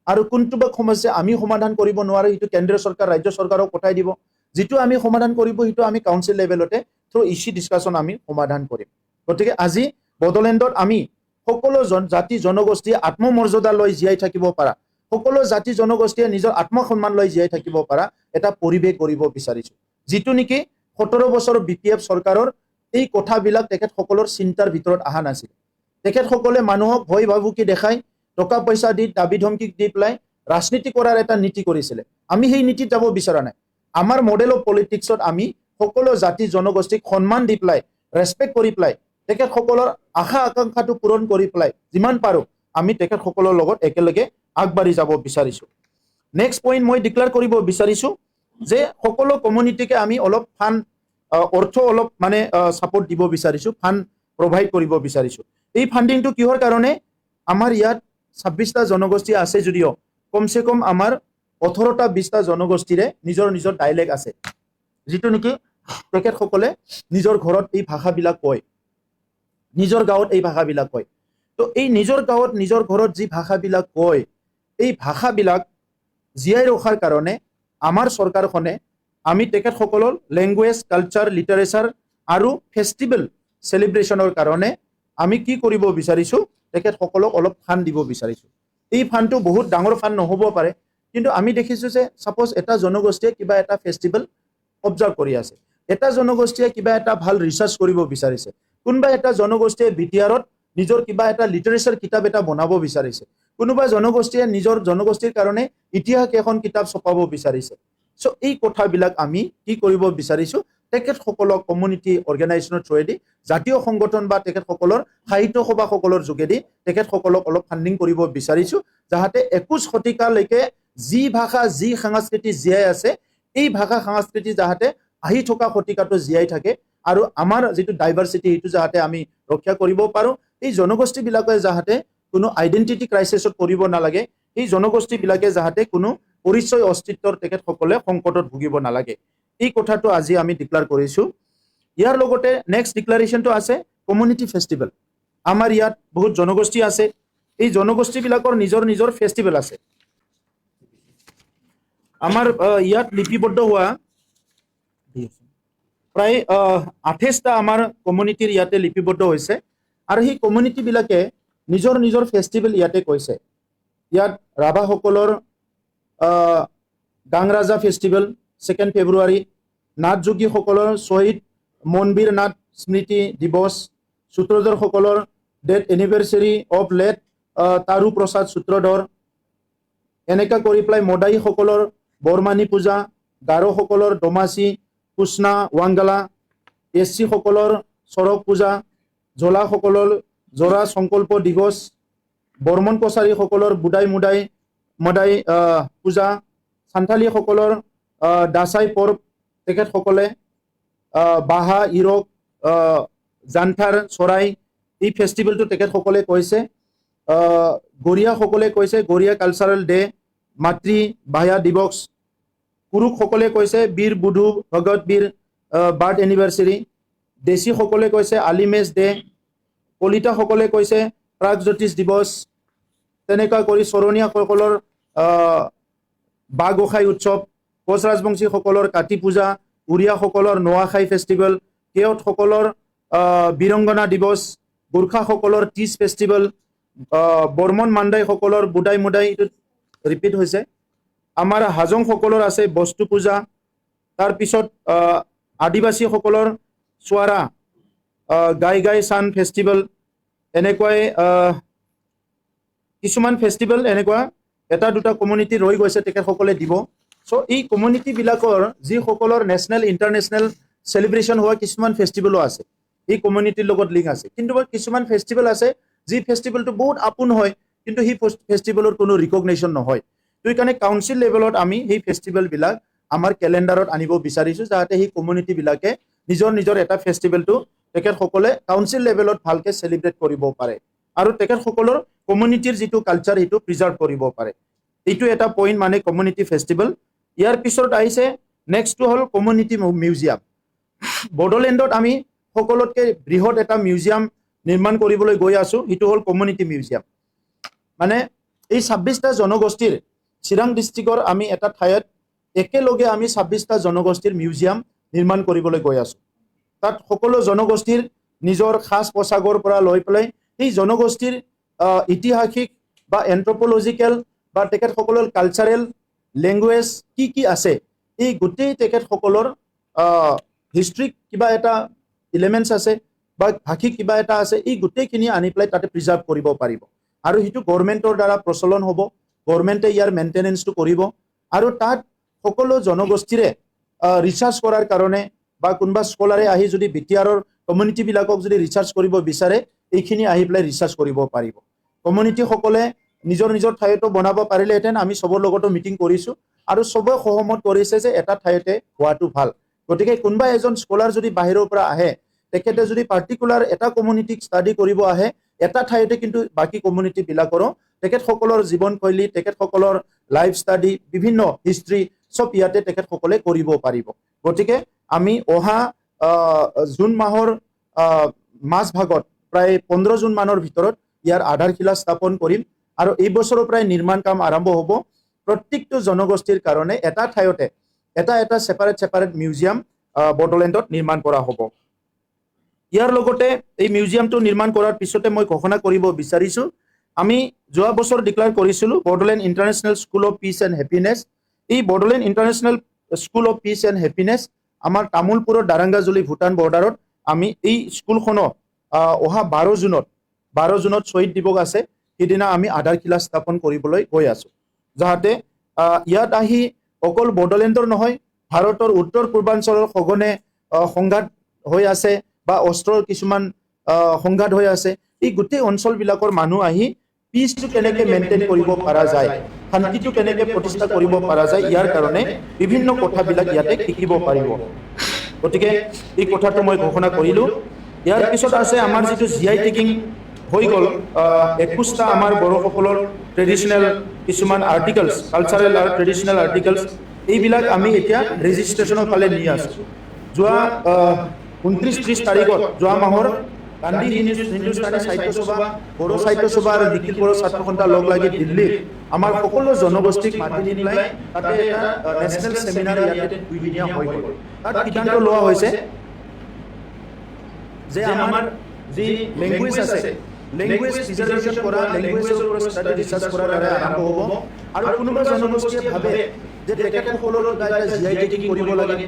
আৰু কোনটো বা সমস্যা আমি সমাধান কৰিব নোৱাৰো সেইটো কেন্দ্ৰীয় চৰকাৰ ৰাজ্য চৰকাৰক পঠাই দিব যেটো আমি সমাধান কৰিব সেইটো আমি কাউন্সিল লেভেলতে থ্ৰু ইস্যু ডিসকাশন আমি সমাধান কৰিম গতিকে আজি বড়োলেণ্ডত আমি সকলো জাতি জনগোষ্ঠী আত্মমৰ্যাদা লৈ জীয়াই থাকিব পাৰা সকলো জাতি জনগোষ্ঠীয়ে নিজৰ আত্মসন্মান লৈ জীয়াই থাকিব পাৰা এটা পৰিৱেশ কৰিব বিচাৰিছো যেটো নেকি 17 বছৰ বিপিএফ চৰকাৰৰ এই কথাবিলাক তেখেতসকলৰ চিন্তাৰ ভিতৰত আহা নাছিল তেখেতসকলে মানুহক ভয় ভাবুকি দেখাই টকা পইচা দি দাবী ধমকি দি পেলাই ৰাজনীতি কৰাৰ এটা নীতি কৰিছিলে আমি সেই নীতিত যাব বিচৰা নাই আমাৰ মডেল অফ পলিটিক্সত আমি সকলো জাতি জনগোষ্ঠীক সন্মান দি পেলাই ৰেসপেক্ট কৰি পেলাই তেখেতসকলৰ আশা আকাংক্ষাটো পূৰণ কৰি পেলাই যিমান পাৰো আমি তেখেতসকলৰ লগত একেলগে আগবাঢ়ি যাব বিচাৰিছো নেক্সট পইণ্ট মই ডিক্লেয়াৰ কৰিব বিচাৰিছো যে সকলো কমিউনিটিকে আমি অলপ ফান অৰ্থ অলপ মানে সাপোৰ্ট দিব বিচাৰিছো ফান প্ৰভাইড কৰিব বিচাৰিছো এই ফান্ডিংটো কিহৰ কাৰণে আমাৰ ইয়াত 26টা জনগোষ্ঠী আছে যদিও কমসে কম আমাৰ 18টা 20টা জনগোষ্ঠীৰে নিজৰ নিজৰ ডাইলেক্ট আছে যেটো নেকি তেখেতসকলে নিজৰ ঘৰত এই ভাষাবিলাক কয় নিজৰ গাঁৱত এই ভাষাবিলাক কয় তো এই নিজৰ গাঁৱত নিজৰ ঘৰত যি ভাষাবিলাক কয় এই ভাষাবিলাক জীয়াই ৰখাৰ কাৰণে আমাৰ চৰকাৰখনে আমি তেখেতসকলৰ ল্যাঙ্গুৱেজ কালচাৰ লিটাৰেচাৰ আৰু ফেষ্টিভেল সেলিব্ৰেশনৰ কাৰণে আমি কি কৰিব বিচাৰিছো তেখেতসকলক অলপ ফান্ড দিব বিচাৰিছো এই ফান্ডটো বহুত ডাঙৰ ফান্ড নহব পাৰে কিন্তু আমি দেখিছো যে সাপোজ এটা জনগোষ্ঠীয়ে কিবা এটা ফেষ্টিভেল অবজাৰ্ভ কৰি আছে এটা জনগোষ্ঠীয়ে কিবা এটা ভাল ৰিসাৰ্চ কৰিব বিচাৰিছে কোনবা এটা জনগোষ্ঠীয়ে বিটিআৰত নিজৰ কিবা এটা লিটাৰেচাৰ কিতাপ এটা বনাব বিচাৰিছে কোনোবা জনগোষ্ঠীয়ে নিজৰ জনগোষ্ঠীৰ কাৰণে ইতিহাস এখন কিতাপ ছপাব বিচাৰিছে সো এই কথাবিলাক আমি কি কৰিব বিচাৰিছো তেখেতসকলক কমিউনিটি অৰ্গানাইজেশ্যনৰ থ্ৰুৱেদি জাতীয় সংগঠন বা তেখেতসকলৰ সাহিত্য সভাসকলৰ যোগেদি তেখেতসকলক অলপ ফান্ডিং কৰিব বিচাৰিছো যাহাতে 21 শতিকালৈকে যি ভাষা যি সংস্কৃতি জীয়াই আছে এই ভাষা সংস্কৃতি যাহাতে আহি থকা শতিকাটো জীয়াই থাকে আৰু আমাৰ যেটো ডাইভাৰ্সিটি হেতু যাহাতে আমি ৰক্ষা কৰিব পাৰো এই জনগোষ্ঠী বিলাকে যাহাতে কোনো আইডেন্টিটি ক্ৰাইসিছত পৰিব নালাগে এই জনগোষ্ঠী বিলাকে যাহাতে কোনো পৰিচয় অস্তিত্বৰ তেখেতসকলে সংকটত ভুগিব নালাগে এই কথাটো আজি আমি ডিক্লেয়াৰ কৰিছো ইয়াৰ লগতে নেক্সট ডিক্লাৰেশনটো আছে কমিউনিটি ফেষ্টিভেল আমাৰ ইয়াত বহুত জনগোষ্ঠী আছে এই জনগোষ্ঠী বিলাকৰ নিজৰ নিজৰ ফেষ্টিভেল আছে আমাৰ ইয়াত লিপিবদ্ধ হোৱা প্ৰায় 28টা আমাৰ কমিউনিটিৰ ইয়াতে লিপিবদ্ধ হৈছে আৰু সেই কমিউনিটি বিলাকে নিজৰ নিজৰ ফেষ্টিভেল ইয়াতে কৈছে ইয়াত ৰাভাসকলৰ গাংৰাজা ফেষ্টিভেল 2 ফেব্ৰুৱাৰী নাথযোগীসকলৰ শহীদ মনবীৰ নাথ স্মৃতি দিৱস সূত্ৰধৰসকলৰ ডেথ এনিভাৰ্সাৰী অফ লেট তাৰু প্ৰসাদ সূত্ৰধৰ এনেকা কৰি পেলাই মদাইসকলৰ বৰমানী পূজা গাৰোসকলৰ ডমাচী পুষ্ণা ৱাংগালা এছচিসকলৰ চৰক পূজা ঝোলাসকলৰ জৰা সংকল্প দিৱস বৰ্মন কছাৰীসকলৰ বুদাই মুদাই মদাই পূজা সান্থালীসকলৰ দাসাই পৰ্ব তেখেতসকলে বাহা ইৰক জান্থাৰ চৰাই এই ফেষ্টিভেলটো তেখেতসকলে কৈছে গৰিয়াসকলে কৈছে গৰিয়া কালচাৰেল ডে মাতৃ বাহা দিৱস কুৰুকসকলে কৈছে বীৰ বুধু ভগত বীৰ বাৰ্থ এনিভাৰ্সাৰী দেশীসকলে কৈছে আলিমেজ ডে কলিতাসকলে কৈছে প্ৰাগজ্যোতিষ দিৱস তেনেকা কৰি চৰণীয়াসকলৰ বাগোসাই উৎসৱ কোচ ৰাজবংশীসকলৰ কাতি পূজা উৰিয়াসকলৰ নোৱাখাই ফেষ্টিভেল কেওটসকলৰ বীৰংগনা দিৱস গোৰ্খাসকলৰ টিজ ফেষ্টিভেল বৰ্মন মাণ্ডাইসকলৰ বুদাই মুদাই ৰিপিট হৈছে আমাৰ হাজংসকলৰ আছে বস্তু পূজা তাৰ পিছত আদিবাসীসকলৰ সোৱাৰা গাই গাই সান ফেষ্টিভেল এনেকৈ কিছুমান ফেষ্টিভেল এনেকুৱা এটা দুটা কমিউনিটি ৰৈ গৈছে তেখেতসকলে দিব সো এই কমিউনিটি বিলাকৰ যিসকলৰ নেশ্যনেল ইণ্টাৰনেশ্যনেল সেলিব্ৰেশন হোৱা কিছুমান ফেষ্টিভেলো আছে এই কমিউনিটিৰ লগত লিংক আছে কিন্তু কিছুমান ফেষ্টিভেল আছে যি ফেষ্টিভেলটো বহুত আপোন হয় কিন্তু সেই ফেষ্টিভেলৰ কোনো ৰিকগনিশ্যন নহয় তো এইকাৰণে কাউন্সিল লেভেলত আমি সেই ফেষ্টিভেলবিলাক আমাৰ কেলেণ্ডাৰত আনিব বিচাৰিছোঁ যাতে সেই কমিউনিটিবিলাকে নিজৰ নিজৰ এটা ফেষ্টিভেলটো তেখেতসকলে কাউন্সিল লেভেলত ভালকৈ চেলিব্ৰেট কৰিব পাৰে আৰু তেখেতসকলৰ কমিউনিটিৰ যিটো কালচাৰ সেইটো প্ৰিজাৰ্ভ কৰিব পাৰে এইটো এটা পইণ্ট মানে কমিউনিটি ফেষ্টিভেল ইয়াৰ পিছত আহিছে নেক্সটটো হ'ল কমিউনিটি মিউজিয়াম বড়োলেণ্ডত আমি সকলোতকৈ বৃহৎ এটা মিউজিয়াম নিৰ্মাণ কৰিবলৈ গৈ আছোঁ সেইটো হ'ল কমিউনিটি মিউজিয়াম মানে এই 26টা জনগোষ্ঠীৰ চিৰাং ডিষ্ট্ৰিক্টৰ আমি এটা ঠাইত একেলগে আমি 26টা জনগোষ্ঠীৰ মিউজিয়াম নিৰ্মাণ কৰিবলৈ গৈ আছোঁ তাত সকলো জনগোষ্ঠীৰ নিজৰ সাজ পোছাকৰ পৰা লৈ পেলাই সেই জনগোষ্ঠীৰ ইতিহাসিক বা এন্থ্ৰপলজিকেল বা তেখেতসকলৰ কালচাৰেল লেংগুৱেজ কি আছে এই গোটেই তেখেতসকলৰ হিষ্ট্ৰিক কিবা এটা এলিমেণ্টছ আছে বা ভাষিক কিবা এটা আছে এই গোটেইখিনি আনি পেলাই তাতে প্ৰিজাৰ্ভ কৰিব পাৰিব আৰু সেইটো গভৰ্ণমেণ্টৰ দ্বাৰা প্ৰচলন হ'ব গভৰ্ণমেণ্টে ইয়াৰ মেইনটেনেঞ্চটো কৰিব আৰু তাত সকলো জনগোষ্ঠীৰে ৰিচাৰ্চ কৰাৰ কাৰণে বা কোনোবা স্কলাৰে আহি যদি বিটিআৰৰ কমিউনিটিবিলাকক যদি ৰিচাৰ্চ কৰিব বিচাৰে এইখিনি আহি পেলাই ৰিচাৰ্চ কৰিব পাৰিব কমিউনিটিসকলে নিজৰ নিজৰ ঠাইতো বনাব পাৰিলেহেঁতেন আমি চবৰ লগতো মিটিং কৰিছোঁ আৰু চবে সহমত কৰিছে যে এটা ঠাইতে হোৱাটো ভাল গতিকে কোনোবা এজন স্কলাৰ যদি বাহিৰৰ পৰা আহে তেখেতে যদি পাৰ্টিকুলাৰ এটা কমিউনিটিক ষ্টাডি কৰিব আহে এটা ঠাইতে কিন্তু বাকী কমিউনিটিবিলাকৰো তেখেতসকলৰ জীৱনশৈলী তেখেতসকলৰ লাইফ ষ্টাডি বিভিন্ন হিষ্ট্ৰী চব ইয়াতে তেখেতসকলে কৰিব পাৰিব গতিকে আমি অহা জুন মাহৰ মাজভাগত প্ৰায় 15 জুন মানৰ ভিতৰত ইয়াৰ আধাৰশিলা স্থাপন কৰিম আৰু এই বছৰৰ প্ৰায় নিৰ্মাণ কাম আৰম্ভ হ'ব প্ৰত্যেকটো জনগোষ্ঠীৰ কাৰণে এটা ঠাইতে এটা সেপাৰেট মিউজিয়াম বড়োলেণ্ডত নিৰ্মাণ কৰা হ'ব ইয়াৰ লগতে এই মিউজিয়ামটো নিৰ্মাণ কৰাৰ পিছতে মই ঘোষণা কৰিব বিচাৰিছোঁ আমি যোৱা বছৰ ডিক্লেয়াৰ কৰিছিলোঁ Bodoland international school of peace and happiness এই Bodoland international school of peace and happiness আমাৰ তামোলপুৰৰ দাৰাংগাজুলি ভূটান বৰ্ডাৰত আমি এই স্কুলখনক অহা 12 জুনত শ্বহীদ দিৱস আছে সেইদিনা আমি আধাৰশিলা স্থাপন কৰিবলৈ গৈ আছোঁ যাতে ইয়াত আহি অকল বড়োলেণ্ডৰ নহয় ভাৰতৰ উত্তৰ পূৰ্বাঞ্চলৰ সঘনে সংঘাত হৈ আছে বা অস্ত্ৰৰ কিছুমান সংঘাত হৈ আছে এই গোটেই অঞ্চলবিলাকৰ মানুহ আহি পিচটো কেনেকৈ মেইনটেইন কৰিব পৰা যায় শান্তিটো কেনেকৈ প্ৰতিষ্ঠা কৰিব পৰা যায় ইয়াৰ কাৰণে বিভিন্ন কথাবিলাক ইয়াতে শিকিব পাৰিব গতিকে এই কথাটো মই ঘোষণা কৰিলোঁ ইয়াৰ পিছত আছে আমাৰ যিটো জিআই টেগিং হৈ গ'ল 21টা আমাৰ বড়োসকলৰ ট্ৰেডিশ্যনেল কিছুমান আৰ্টিকেলছ কালচাৰেল আৰু ট্ৰেডিশ্যনেল আৰ্টিকেলছ এইবিলাক আমি এতিয়া ৰেজিষ্ট্ৰেশ্যনৰ ফালে নি আছোঁ যোৱা 29-30 তাৰিখত যোৱা মাহৰ গান্ধী হিন্দুস্তানী সাহিত্য সভা বড়ো সাহিত্য সভা আৰু নিখিল বড়ো ছাত্ৰ সন্থা লগ লাগি দিল্লীত আমাৰ সকলো জনগোষ্ঠীক মাতি নি পেলাই তাতে এটা নেশ্যনেল ছেমিনাৰ ইয়াতে 2 দিনীয়া হৈ গ'ল তাত সিদ্ধান্ত লোৱা হৈছে যে আমাৰ যি লেংগুৱেজ আছে লেংগুৱেজ প্ৰিজাৰ্ভেশ্যন কৰা লেংগুৱেজৰ ওপৰত ষ্টাডি ৰিচাৰ্চ কৰাৰ দ্বাৰা আৰম্ভ হ'ব আৰু কোনোবা জনগোষ্ঠীয়ে ভাবে যে তেখেতসকলৰ এটা জিআই টেগিং কৰিব লাগে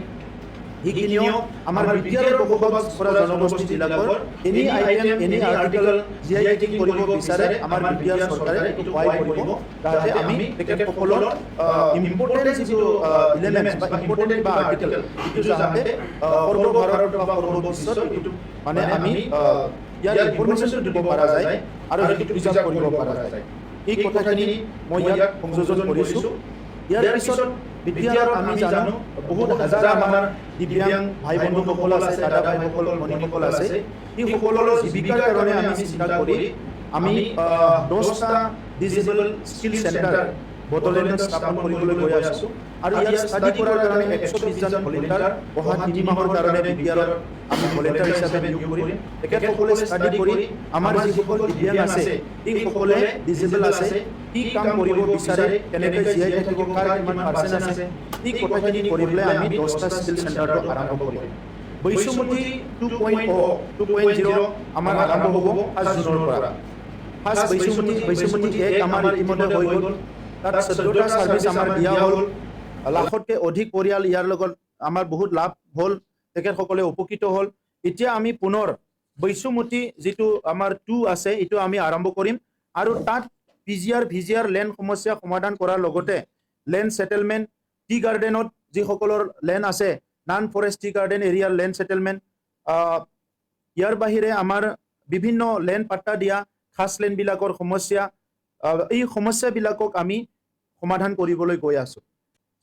সেইখিনিও আমাৰ বিটিআৰৰ বসবাস কৰা জনগোষ্ঠীবিলাকৰ any item any article GI tagging কৰিব বিচাৰে আমাৰ বিটিআৰ চৰকাৰে এইটো সহায় কৰিব যাতে আমি তেখেতসকলৰ ইম্পৰ্টেণ্ট যিটো এলিমেণ্টছ বা ইম্পৰ্টেণ্ট বা আৰ্টিকেল এইটো যাতে সৰ্বভাৰতত বা সৰ্ববিশ্বত এইটো মানে আমি ইয়াৰ ইনফৰমেশ্যনটো দিব পৰা যায় আৰু সেইটো প্ৰিজাৰ্ভ কৰিব পৰা যায় এই কথাখিনি মই ইয়াত সংযোজন কৰিছোঁ ইয়াৰ পিছত বিটিআৰত আমি জানো বহুত হাজাৰ আমাৰ দিব্যাং ভাই বন্ধুসকল আছে দাদা ভাইসকল ভনীসকল আছে এই সকলৰ জীৱিকাৰ কাৰণে আমি চিন্তা কৰি আমি 10টা ডিজেবল স্কিল চেণ্টাৰ বড়োলেণ্ডত স্থাপন কৰিবলৈ গৈ আছোঁ আৰু ইয়াত ষ্টাডি কৰাৰ কাৰণে 120 জন ভলেণ্টিয়াৰ অহা 3 মাহৰ কাৰণে বিটিআৰত আমি ভলেণ্টিয়াৰ হিচাপে নিয়োগ কৰিম তেখেতসকলে ষ্টাডি কৰি আমাৰ যিসকল দিব্যাং আছে এই সকলে ডিজেবল আছে কি কাম কৰিব বিচাৰে কেনেকৈ জীয়াই থাকিব কাৰ কিমান পাৰ্চেণ্ট আছে এই কথাখিনি কৰি পেলাই আমি 10টা স্কিল চেণ্টাৰটো আৰম্ভ কৰিম বৈষম্যতি 2.0 আমাৰ আৰম্ভ হ'ব 1 জুনৰ পৰা ফাৰ্ষ্ট বৈষম্যতি 1 আমাৰ ইতিমধ্যে হৈ গ'ল তাত 14টা সাৰ্ভিস আমাৰ দিয়া হ'ল লাখতকৈ অধিক পৰিয়াল ইয়াৰ লগত আমাৰ বহুত লাভ হ'ল তেখেতসকলে উপকৃত হ'ল এতিয়া আমি পুনৰ বৈষম্যতি যিটো আমাৰ 2 আছে এইটো আমি আৰম্ভ কৰিম আৰু তাত ভিজিআৰ লেণ্ড সমস্যা সমাধান কৰাৰ লগতে লেণ্ড সেটেলমেণ্ট টি গাৰ্ডেনত যিসকলৰ লেণ্ড আছে নন ফৰেষ্ট টি গাৰ্ডেন এৰিয়াৰ লেণ্ড সেটেলমেণ্ট ইয়াৰ বাহিৰে আমাৰ বিভিন্ন লেণ্ড পাট্টা দিয়া খাছ লেণ্ডবিলাকৰ সমস্যা, এই সমস্যাবিলাকক আমি সমাধান কৰিবলৈ গৈ আছোঁ।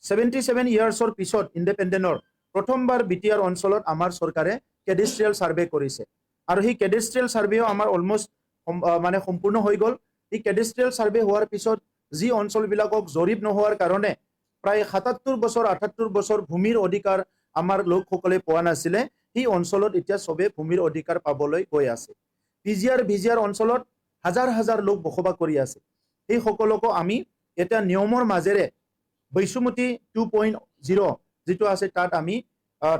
77 ইয়াৰ্ছৰ পিছত ইণ্ডিপেণ্ডেণ্টৰ প্ৰথমবাৰ বিটিআৰ অঞ্চলত আমাৰ চৰকাৰে কেডেষ্ট্ৰিয়েল ছাৰ্ভে কৰিছে আৰু সেই কেডেষ্ট্ৰিয়েল ছাৰ্ভেও আমাৰ অলমষ্ট মানে সম্পূৰ্ণ হৈ গ'ল। এই কেডেষ্ট্ৰিয়েল ছাৰ্ভে হোৱাৰ পিছত যি অঞ্চলবিলাকক জৰীপ নোহোৱাৰ কাৰণে প্ৰায় 77 বছৰ 78 বছৰ ভূমিৰ অধিকাৰ আমাৰ লোকসকলে পোৱা নাছিলে, সেই অঞ্চলত এতিয়া চবে ভূমিৰ অধিকাৰ পাবলৈ গৈ আছে। পিজিআৰ ভিজিআৰ অঞ্চলত হাজাৰ হাজাৰ লোক বসবাস কৰি আছে, সেই সকলকো আমি এতিয়া নিয়মৰ মাজেৰে বৈষুমতি 2.0 যিটো আছে তাত আমি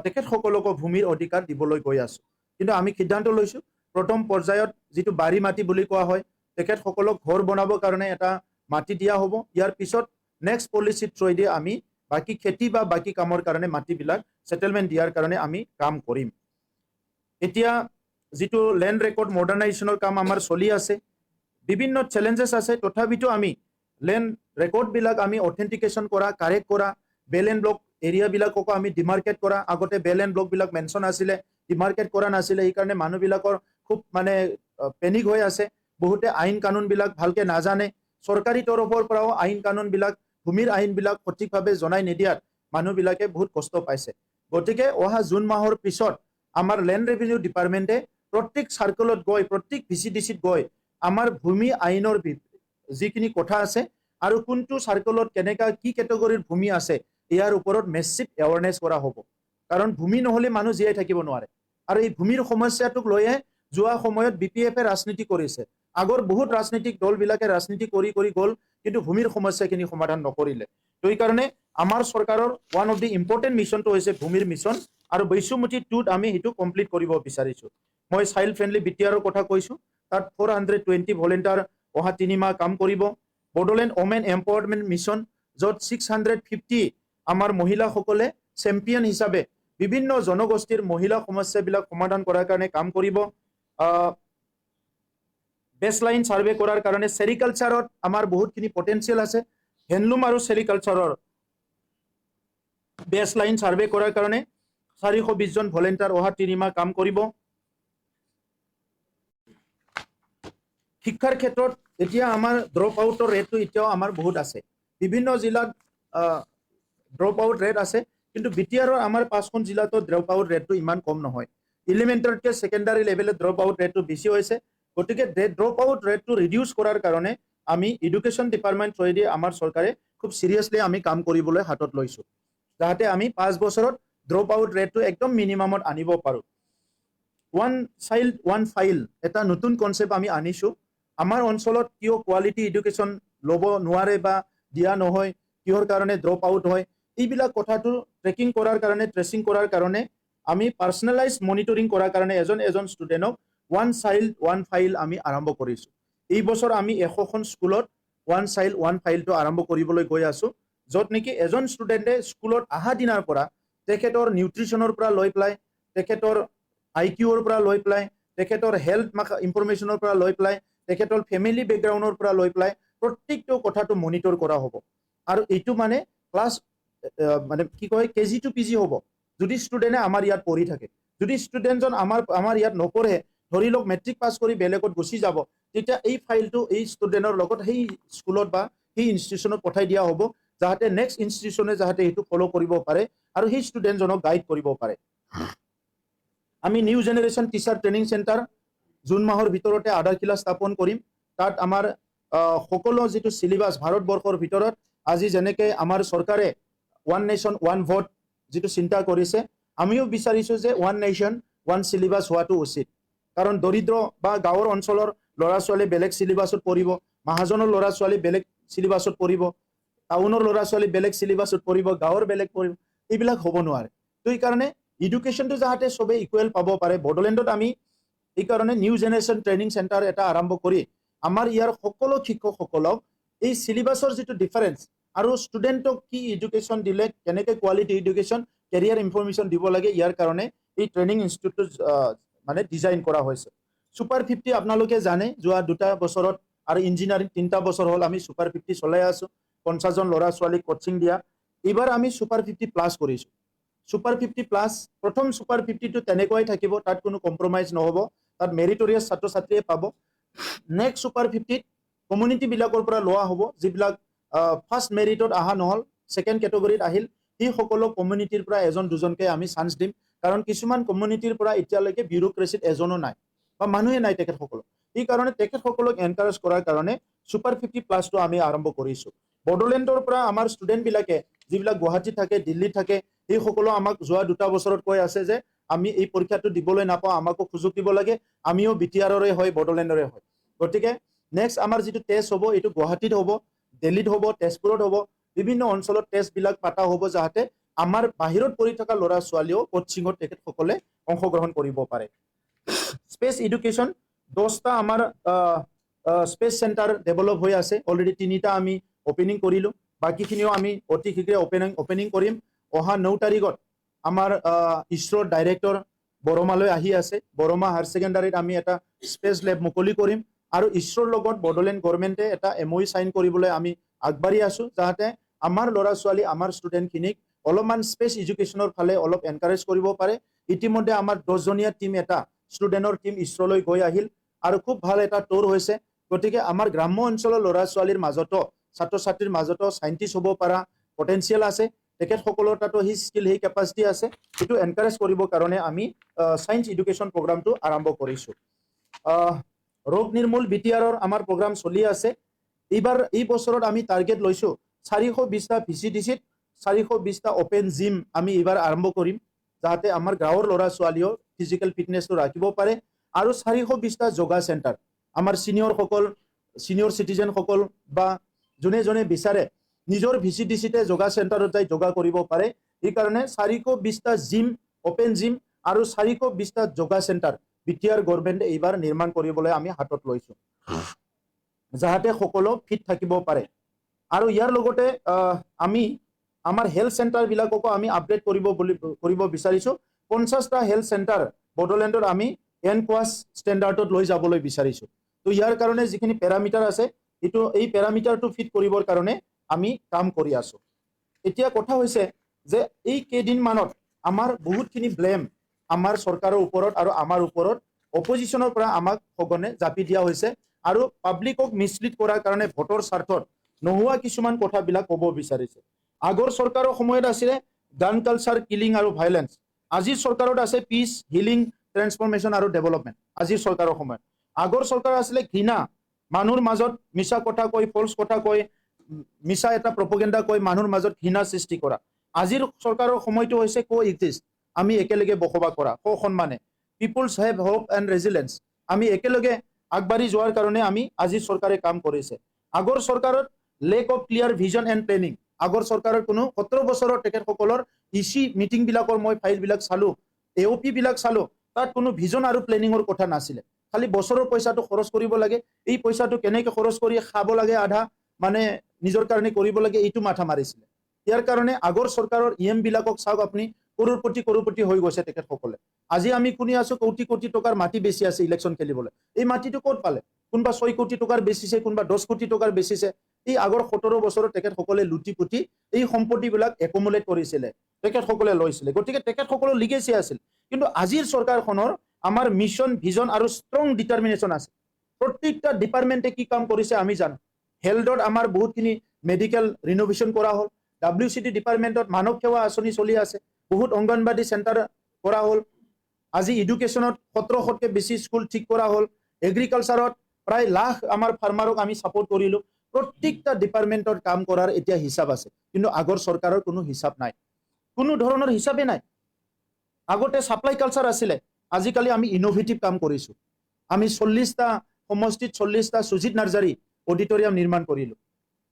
তেখেতসকলকো ভূমিৰ অধিকাৰ দিবলৈ গৈ আছোঁ। কিন্তু আমি সিদ্ধান্ত লৈছোঁ প্ৰথম পৰ্যায়ত যিটো বাৰী মাটি বুলি কোৱা হয়, তেখেতসকলক ঘৰ বনাবৰ কাৰণে এটা মাটি দিয়া হ'ব। ইয়াৰ পিছত নেক্সট পলিচিৰ থ্ৰুৱেদি আমি বাকী খেতি বা বাকী কামৰ কাৰণে মাটিবিলাক সেটেলমেণ্ট দিয়াৰ কাৰণে আমি কাম কৰিম। এতিয়া যিটো লেণ্ড ৰেকৰ্ড মডাৰ্ণাইজেশ্যনৰ কাম আমাৰ চলি আছে, বিভিন্ন চেলেঞ্জেছ আছে, তথাপিতো আমি লেণ্ড ৰেকৰ্ডবিলাক আমি অথেণ্টিকেশ্যন কৰা, কাৰেক্ট কৰা, বেল এণ্ড ব্লক এৰিয়াবিলাককো আমি ডিমাৰ্কেট কৰা। আগতে বেল এণ্ড ব্লকবিলাক মেনশ্যন আছিলে, ডিমাৰ্কেট কৰা নাছিলে, সেইকাৰণে মানুহবিলাকৰ খুব মানে পেনিক হৈ আছে। বহুতে আইন কানুনবিলাক ভালকে নাজানে, চৰকাৰী তৰফৰ পৰাও আইন কানুনবিলাক ভূমিৰ আইনবিলাক সঠিকভাৱে জনাই নিদিয়াত মানুহবিলাকে বহুত কষ্ট পাইছে। গতিকে অহা জুন মাহৰ পিছত আমাৰ লেণ্ড ৰেভিনিউ ডিপাৰ্টমেণ্টে প্ৰত্যেক চাৰ্কলত গৈ, প্ৰত্যেক VCDCত গৈ আমাৰ ভূমি আইনৰ যিখিনি কথা আছে আৰু কোনটো চাৰ্কলত কেনেকা কি কেটেগৰীৰ ভূমি আছে ইয়াৰ ওপৰত মেছিভ এৱাৰনেছ কৰা হ'ব। কাৰণ ভূমি নহ'লে মানুহ জীয়াই থাকিব নোৱাৰে আৰু এই ভূমিৰ সমস্যাটোক লৈয়ে যোৱা সময়ত BPF-এ ৰাজনীতি কৰিছে। আগৰ বহুত ৰাজনৈতিক দলবিলাকে ৰাজনীতি কৰি কৰি গ'ল, কিন্তু ভূমিৰ সমস্যাখিনি সমাধান নকৰিলে। তো এইকাৰণে আমাৰ চৰকাৰৰ ওৱান অফ দি ইম্পৰ্টেণ্ট মিছনটো হৈছে ভূমিৰ মিছন আৰু বৈষুমতি 2ত আমি সেইটো কমপ্লিট কৰিব বিচাৰিছোঁ। মই চাইল্ড ফ্ৰেণ্ডলি BTR-ৰ কথা কৈছোঁ, তাত 420 ভলেণ্টিয়াৰ অহা 3 মাহ কাম কৰিব। বড়োলেণ্ড ওমেন এম্পাৱাৰমেণ্ট মিছন, য'ত 650 আমাৰ মহিলাসকলে চেম্পিয়ন হিচাপে বিভিন্ন জনগোষ্ঠীৰ মহিলা সমস্যাবিলাক সমাধান কৰাৰ কাৰণে কাম কৰিব। বেছলাইন ছাৰ্ভে কৰাৰ কাৰণে চেৰিকালচাৰত আমাৰ বহুতখিনি পটেঞ্চিয়েল আছে। হেণ্ডলুম আৰু চেৰিকালচাৰৰ বেছলাইন ছাৰ্ভে কৰাৰ কাৰণে 420 জন ভলেণ্টিয়াৰ অহা 3 মাহ কাম কৰিব। শিক্ষাৰ ক্ষেত্ৰত এতিয়া আমাৰ ড্ৰপ আউটৰ ৰেটটো এতিয়াও আমাৰ বহুত আছে, বিভিন্ন জিলাত ড্ৰপ আউট ৰেট আছে, কিন্তু BTR-ৰ আমাৰ 5খন জিলাতো ড্ৰপ আউট ৰেটটো ইমান কম নহয়। এলিমেণ্টাৰীতকৈ ছেকেণ্ডাৰী লেভেলত ড্ৰপ আউট ৰেটটো বেছি হৈছে। গতিকে ড্ৰপ আউট ৰেটটো ৰিডিউচ কৰাৰ কাৰণে আমি এডুকেশ্যন ডিপাৰ্টমেণ্ট থ্ৰুৱেদি আমাৰ চৰকাৰে খুব চিৰিয়াছলি আমি কাম কৰিবলৈ হাতত লৈছোঁ, যাতে আমি 5 বছৰত ড্ৰপ আউট ৰেটটো একদম মিনিমামত আনিব পাৰোঁ। ওৱান চাইল্ড ওৱান ফাইল এটা নতুন কনচেপ্ট আমি আনিছোঁ। আমাৰ অঞ্চলত কিয় কোৱালিটি এডুকেশ্যন ল'ব নোৱাৰে বা দিয়া নহয়, কিহৰ কাৰণে ড্ৰপ আউট হয়, এইবিলাক কথাটো ট্ৰেকিং কৰাৰ কাৰণে, ট্ৰেচিং কৰাৰ কাৰণে আমি পাৰ্চনেলাইজ মনিটৰিং কৰাৰ কাৰণে এজন ষ্টুডেণ্টক ওৱান চাইল্ড ওৱান ফাইল আমি আৰম্ভ কৰিছোঁ। এই বছৰ আমি 100খন স্কুলত ওৱান চাইল্ড ওৱান ফাইলটো আৰম্ভ কৰিবলৈ গৈ আছোঁ, য'ত নেকি এজন ষ্টুডেণ্টে স্কুলত অহা দিনাৰ পৰা তেখেতৰ নিউট্ৰিশ্যনৰ পৰা লৈ পেলাই, তেখেতৰ IQ-ৰ পৰা লৈ পেলাই, তেখেতৰ হেল্থ ইনফৰমেশ্যনৰ পৰা লৈ পেলাই, তেখেতৰ ফেমিলি বেকগ্ৰাউণ্ডৰ পৰা লৈ পেলাই প্ৰত্যেকটো কথাটো মনিটৰ কৰা হ'ব। আৰু এইটো মানে ক্লাছ মানে কি কয় KG to PG হ'ব, যদি ষ্টুডেণ্টে আমাৰ ইয়াত পঢ়ি থাকে। যদি ষ্টুডেণ্টজন আমাৰ ইয়াত নপঢ়ে, ধৰি লওক মেট্ৰিক পাছ কৰি বেলেগত গুচি যাব, তেতিয়া এই ফাইলটো এই ষ্টুডেণ্টৰ লগত সেই স্কুলত বা সেই ইনষ্টিটিউশ্যনত পঠাই দিয়া হ'ব, যাতে নেক্সট ইনষ্টিটিউশ্যনে যাতে সেইটো ফ'ল' কৰিব পাৰে আৰু সেই ষ্টুডেণ্টজনক গাইড কৰিব পাৰে। আমি new generation teacher training centre June মাহৰ ভিতৰতে আধাৰশিলা স্থাপন কৰিম। তাত আমাৰ সকলো যিটো চিলেবাছ ভাৰতবৰ্ষৰ ভিতৰত আজি যেনেকৈ আমাৰ চৰকাৰে ওৱান নেশ্যন ওৱান ভোট যিটো চিন্তা কৰিছে, আমিও বিচাৰিছোঁ যে ওৱান নেশ্যন ওৱান চিলেবাছ হোৱাটো উচিত। কাৰণ দৰিদ্ৰ বা গাঁৱৰ অঞ্চলৰ ল'ৰা ছোৱালী বেলেগ চিলেবাছত পঢ়িব, মহাজনৰ ল'ৰা ছোৱালী বেলেগ চিলেবাছত পঢ়িব, টাউনৰ ল'ৰা ছোৱালী বেলেগ চিলেবাছত পঢ়িব, গাঁৱৰ বেলেগ পঢ়িব, এইবিলাক হ'ব নোৱাৰে। তো এইকাৰণে এডুকেশ্যনটো যাতে চবেই ইকুৱেল পাব পাৰে, বড়োলেণ্ডত আমি এইকাৰণে নিউ জেনেৰেশ্যন ট্ৰেইনিং চেণ্টাৰ এটা আৰম্ভ কৰি আমাৰ ইয়াৰ সকলো শিক্ষকসকলক এই চিলেবাছৰ যিটো ডিফাৰেঞ্চ আৰু ষ্টুডেণ্টক কি এডুকেশ্যন দিলে কেনেকৈ কোৱালিটি এডুকেশ্যন, কেৰিয়াৰ ইনফৰমেশ্যন দিব লাগে, ইয়াৰ কাৰণে এই ট্ৰেইনিং ইনষ্টিটিউটটো মানে ডিজাইন কৰা হৈছে। ছুপাৰ 50 আপোনালোকে জানে, যোৱা 2 বছৰত আৰু ইঞ্জিনিয়াৰিং 3 বছৰ হ'ল আমি ছুপাৰ 50 চলাই আছোঁ, 50 জন ল'ৰা ছোৱালীক কোচিং দিয়া। এইবাৰ আমি ছুপাৰ 50 প্লাছ কৰিছোঁ। ছুপাৰ 50 প্লাছ, প্ৰথম ছুপাৰ 50টো তেনেকুৱাই থাকিব, তাত কোনো কম্প্ৰমাইজ নহ'ব, তাত মেৰিটৰিয়াছ ছাত্ৰ ছাত্ৰীয়ে পাব। নেক্সট ছুপাৰ 50ত কমিউনিটিবিলাকৰ পৰা লোৱা হ'ব, যিবিলাক ফাৰ্ষ্ট মেৰিটত অহা নহ'ল, ছেকেণ্ড কেটেগৰীত আহিল, সেই সকলো কমিউনিটিৰ পৰা এজন দুজনকৈ আমি চান্স দিম। কাৰণ কিছুমান কমিউনিটিৰ পৰা এতিয়ালৈকে বিউৰোক্ৰেচিত এজনো নাই বা মানুহে নাই তেখেতসকলক। সেইকাৰণে তেখেতসকলক এনকাৰেজ কৰাৰ কাৰণে ছুপাৰ 50 প্লাছটো আমি আৰম্ভ কৰিছোঁ। বড়োলেণ্ডৰ পৰা আমাৰ ষ্টুডেণ্টবিলাকে যিবিলাক গুৱাহাটীত থাকে, দিল্লীত থাকে, সেইসকলেও আমাক যোৱা 2 বছৰত কৈ আছে যে আমি এই পৰীক্ষাটো দিবলৈ নাপাওঁ, আমাকো সুযোগ দিব লাগে, আমিও BTR-ৰে হয়, বড়োলেণ্ডৰে হয়। গতিকে নেক্সট আমাৰ যিটো টেষ্ট হ'ব, এইটো গুৱাহাটীত হ'ব, দিল্লীত হ'ব, তেজপুৰত হ'ব, বিভিন্ন অঞ্চলত টেষ্টবিলাক পাতা হ'ব, যাতে আমাৰ বাহিৰত পঢ়ি থকা ল'ৰা ছোৱালীও কোচিঙত তেখেতসকলে অংশগ্ৰহণ কৰিব পাৰে। স্পেচ এডুকেশ্যন 10টা আমাৰ স্পেচ চেণ্টাৰ ডেভেলপ হৈ আছে, অলৰেডি 3টা আমি অপেনিং কৰিলোঁ, বাকীখিনিও আমি অতি শীঘ্ৰে অপেনিং কৰিম। অহা 9 তাৰিখত আমাৰ ইছৰোৰ ডাইৰেক্টৰ বৰমালৈ আহি আছে। বৰমা হায়াৰ ছেকেণ্ডাৰীত আমি এটা স্পেচ লেব মুকলি কৰিম আৰু ইছৰোৰ লগত বড়োলেণ্ড গভৰ্ণমেণ্টে এটা MOU চাইন কৰিবলৈ আমি আগবাঢ়ি আছোঁ, যাতে আমাৰ ল'ৰা ছোৱালী, আমাৰ ষ্টুডেণ্টখিনিক অলপমান স্পেচ এডুকেশ্যনৰ ফালে অলপ এনকাৰেজ কৰিব পাৰে। ইতিমধ্যে আমাৰ 10জনীয়া টিম, এটা ষ্টুডেণ্টৰ টিম ইছৰোলৈ গৈ আহিল আৰু খুব ভাল এটা টুৰ হৈছে। গতিকে আমাৰ গ্ৰাম্য অঞ্চলৰ ল'ৰা ছোৱালীৰ মাজতো, ছাত্ৰ ছাত্ৰীৰ মাজতো চাইণ্টিষ্ট হ'ব পৰা পটেঞ্চিয়েল আছে। তেখেতসকলৰ তাতো সেই স্কিল, সেই কেপাচিটি আছে। সেইটো এনকাৰেজ কৰিবৰ কাৰণে আমি ছায়েন্স এডুকেশ্যন প্ৰগ্ৰামটো আৰম্ভ কৰিছোঁ। ৰোগ নিৰ্মূল BTR-ৰ আমাৰ প্ৰগ্ৰাম চলি আছে। এই বছৰত আমি টাৰ্গেট লৈছোঁ 420টা VCDCত 420টা অপেন জিম আমি এইবাৰ আৰম্ভ কৰিম, যাতে আমাৰ গাঁৱৰ ল'ৰা ছোৱালীও ফিজিকেল ফিটনেছটো ৰাখিব পাৰে। আৰু 420টা যোগা চেণ্টাৰ আমাৰ ছিনিয়ৰ চিটিজেনসকল বা যোনে যোনে বিচাৰে নিজৰ VCDCতে যোগা চেণ্টাৰত যাই যোগা কৰিব পাৰে। সেইকাৰণে 420টা জিম, অপেন জিম আৰু 420টা যোগা চেণ্টাৰ BTR গভৰ্ণমেণ্টে এইবাৰ নিৰ্মাণ কৰিবলৈ আমি হাতত লৈছোঁ, যাতে সকলো ফিট থাকিব পাৰে। আৰু ইয়াৰ লগতে আমি আমাৰ হেল্থ চেণ্টাৰবিলাককো আমি আপডেট কৰিব বিচাৰিছোঁ। 50টা হেল্থ চেণ্টাৰ বড়োলেণ্ডত আমি NQUAS ষ্টেণ্ডাৰ্ডত লৈ যাবলৈ বিচাৰিছোঁ। তো ইয়াৰ কাৰণে যিখিনি পেৰামিটাৰ আছে, এই পেৰামিটাৰটো ফিট কৰিবৰ কাৰণে আমি কাম কৰি আছোঁ। এতিয়া কথা হৈছে যে এই কেইদিনমানত আমাৰ বহুতখিনি ব্লেম আমাৰ চৰকাৰৰ ওপৰত আৰু আমাৰ ওপৰত অপজিশ্যনৰ পৰা আমাক সঘনে জাপি দিয়া হৈছে আৰু পাব্লিকক মিছলিড কৰাৰ কাৰণে ভোটৰ স্বাৰ্থত নোহোৱা কিছুমান কথাবিলাক ক'ব বিচাৰিছে। আগৰ চৰকাৰৰ সময়ত আছিলে গান কালচাৰ, কিলিং আৰু ভাইলেন্স। আজিৰ চৰকাৰত আছে পিচ, হিলিং, ট্ৰেন্সফৰ্মেশ্যন আৰু ডেভেলপমেণ্ট। আজিৰ চৰকাৰৰ সময়ত আগৰ চৰকাৰ আছিলে ঘৃণা, মানুহৰ মাজত মিছা কথা কৈ, ফলছ কথা কৈ, মিছা এটা প্ৰপগেণ্ডা কৈ মানুহৰ মাজত ঘৃণা সৃষ্টি কৰা। আজিৰ চৰকাৰৰ সময়টো হৈছে কোএক্সিষ্ট, আমি একেলগে বসবাস কৰা সন্মানে। পিপুলছ হেভ হোপ এণ্ড ৰেজিলেন্স, আমি একেলগে আগবাঢ়ি যোৱাৰ কাৰণে আমি আজিৰ চৰকাৰে কাম কৰিছে। আগৰ চৰকাৰত lake of clear vision and planning, আগৰ চৰকাৰৰ কোনো 17 বছৰৰ তেখেতসকলৰ মিটিংবিলাকৰ মই ফাইলবিলাক চালোঁ, AOP বিলাক চালোঁ, তাত কোনো ভিজন আৰু প্লেনিঙৰ কথা নাছিলে। খালি বছৰৰ পইচাটো খৰচ কৰিব লাগে, এই পইচাটো কেনেকৈ খৰচ কৰি খাব লাগে, আধা মানে নিজৰ কাৰণে কৰিব লাগে, এইটো মাথা মাৰিছিলে। ইয়াৰ কাৰণে আগৰ চৰকাৰৰ বিলাকক চাওক আপুনি, কৰোৰপতি হৈ গৈছে তেখেতসকলে। আজি আমি শুনি আছো কোটি কোটি টকাৰ মাটি বেছি আছে ইলেকশ্যন খেলিবলৈ। এই মাটিটো ক'ত পালে? কোনোবা 6 কোটি টকাৰ বেচিছে, কোনোবা 10 কোটি টকাৰ বেচিছে। এই আগৰ 17 বছৰত তেখেতসকলে লুটি পুটি এই সম্পত্তিবিলাক একুমুলেট কৰিছিলে, তেখেতসকলে লৈছিলে। গতিকে তেখেতসকলৰ লিগেচি আছিল। কিন্তু আজিৰ চৰকাৰখনৰ আমাৰ মিছন, ভিজন আৰু ষ্ট্ৰং ডিটাৰমিনেশ্যন আছে। প্ৰত্যেকটা ডিপাৰ্টমেণ্টে কি কাম কৰিছে আমি জানো। হেল্থত আমাৰ বহুতখিনি মেডিকেল ৰিন'ভেশ্যন কৰা হ'ল। WCT ডিপাৰ্টমেণ্টত মানৱ সেৱা আঁচনি চলি আছে, বহুত অংগনবাদী চেণ্টাৰ কৰা হ'ল। আজি এডুকেশ্যনত 1700তকৈ বেছি স্কুল ঠিক কৰা হ'ল। এগ্ৰিকালচাৰত প্ৰায় লাখ আমাৰ ফাৰ্মাৰক আমি ছাপোৰ্ট কৰিলোঁ। প্ৰত্যেকটা ডিপাৰ্টমেণ্টত কাম কৰাৰ এতিয়া হিচাপ আছে, কিন্তু আগৰ চৰকাৰৰ কোনো হিচাপ নাই, কোনো ধৰণৰ হিচাপে নাই। আগতে ছাপ্লাই কালচাৰ আছিলে, আজিকালি আমি ইনোভেটিভ কাম কৰিছোঁ। আমি 40টা সমষ্টিত 40টা সুজিত নাৰ্জাৰী অডিটৰিয়াম নিৰ্মাণ কৰিলোঁ।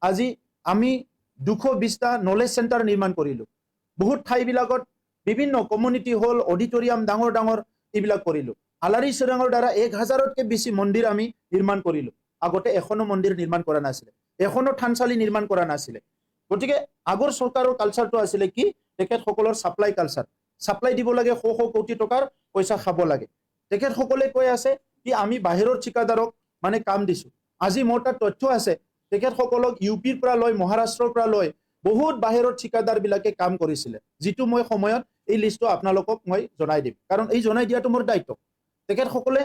আজি আমি 220টা নলেজ চেণ্টাৰ নিৰ্মাণ কৰিলোঁ। বহুত ঠাইবিলাকত বিভিন্ন কমিউনিটি হল, অডিটৰিয়াম ডাঙৰ ডাঙৰ এইবিলাক কৰিলোঁ। আলাৰী চোৰাঙৰ দ্বাৰা 1000তকৈ বেছি মন্দিৰ আমি নিৰ্মাণ কৰিলোঁ। আগতে এখনো মন্দিৰ নিৰ্মাণ কৰা নাছিলে, এখনো থানচালি নিৰ্মাণ কৰা নাছিলে। গতিকে আগৰ চৰকাৰৰ কালচাৰটো আছিলে কি, তেখেতসকলৰ ছাপ্লাই কালচাৰ, ছাপ্লাই দিব লাগে, শ কোটি টকাৰ পইচা খাব লাগে। তেখেতসকলে কৈ আছে কি আমি বাহিৰৰ ঠিকাদাৰক মানে কাম দিছোঁ। আজি মোৰ তাত তথ্য আছে, তেখেতসকলক UPৰ পৰা লৈ, মহাৰাষ্ট্ৰৰ পৰা লৈ বহুত বাহিৰৰ ঠিকাদাৰবিলাকে কাম কৰিছিলে, যিটো মই সময়ত এই লিষ্টটো আপোনালোকক মই জনাই দিম, কাৰণ এই জনাই দিয়াটো মোৰ দায়িত্ব। তেখেতসকলে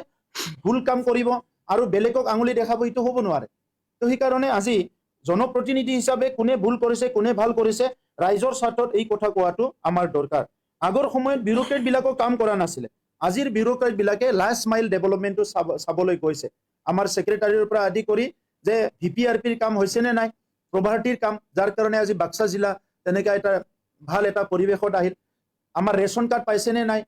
ভুল কাম কৰিব আৰু বেলেগক আঙুলি দেখাব এইটো হ'ব নোৱাৰে। তো সেইকাৰণে আজি জনপ্ৰতিনিধি হিচাপে কোনে ভুল কৰিছে কোনে ভাল কৰিছে ৰাইজৰ স্বাৰ্থত এই কথা কোৱাটো আমাৰ দৰকাৰ। আগৰ সময়ত বিউৰোক্ৰেট বিলাকেও কাম কৰা নাছিলে, আজিৰ বিউৰোক্ৰেট বিলাকে লাষ্ট মাইল ডেভেলপমেণ্টটো চাবলৈ গৈছে। আমাৰ ছেক্ৰেটাৰীৰ পৰা আদি কৰি যে VPRPৰ কাম হৈছে নে নাই, প্ৰভাৰ্টিৰ কাম, যাৰ কাৰণে আজি বাক্সা জিলা তেনেকৈ এটা ভাল এটা পৰিৱেশত আহিল। আমাৰ ৰেচন কাৰ্ড পাইছে নে নাই,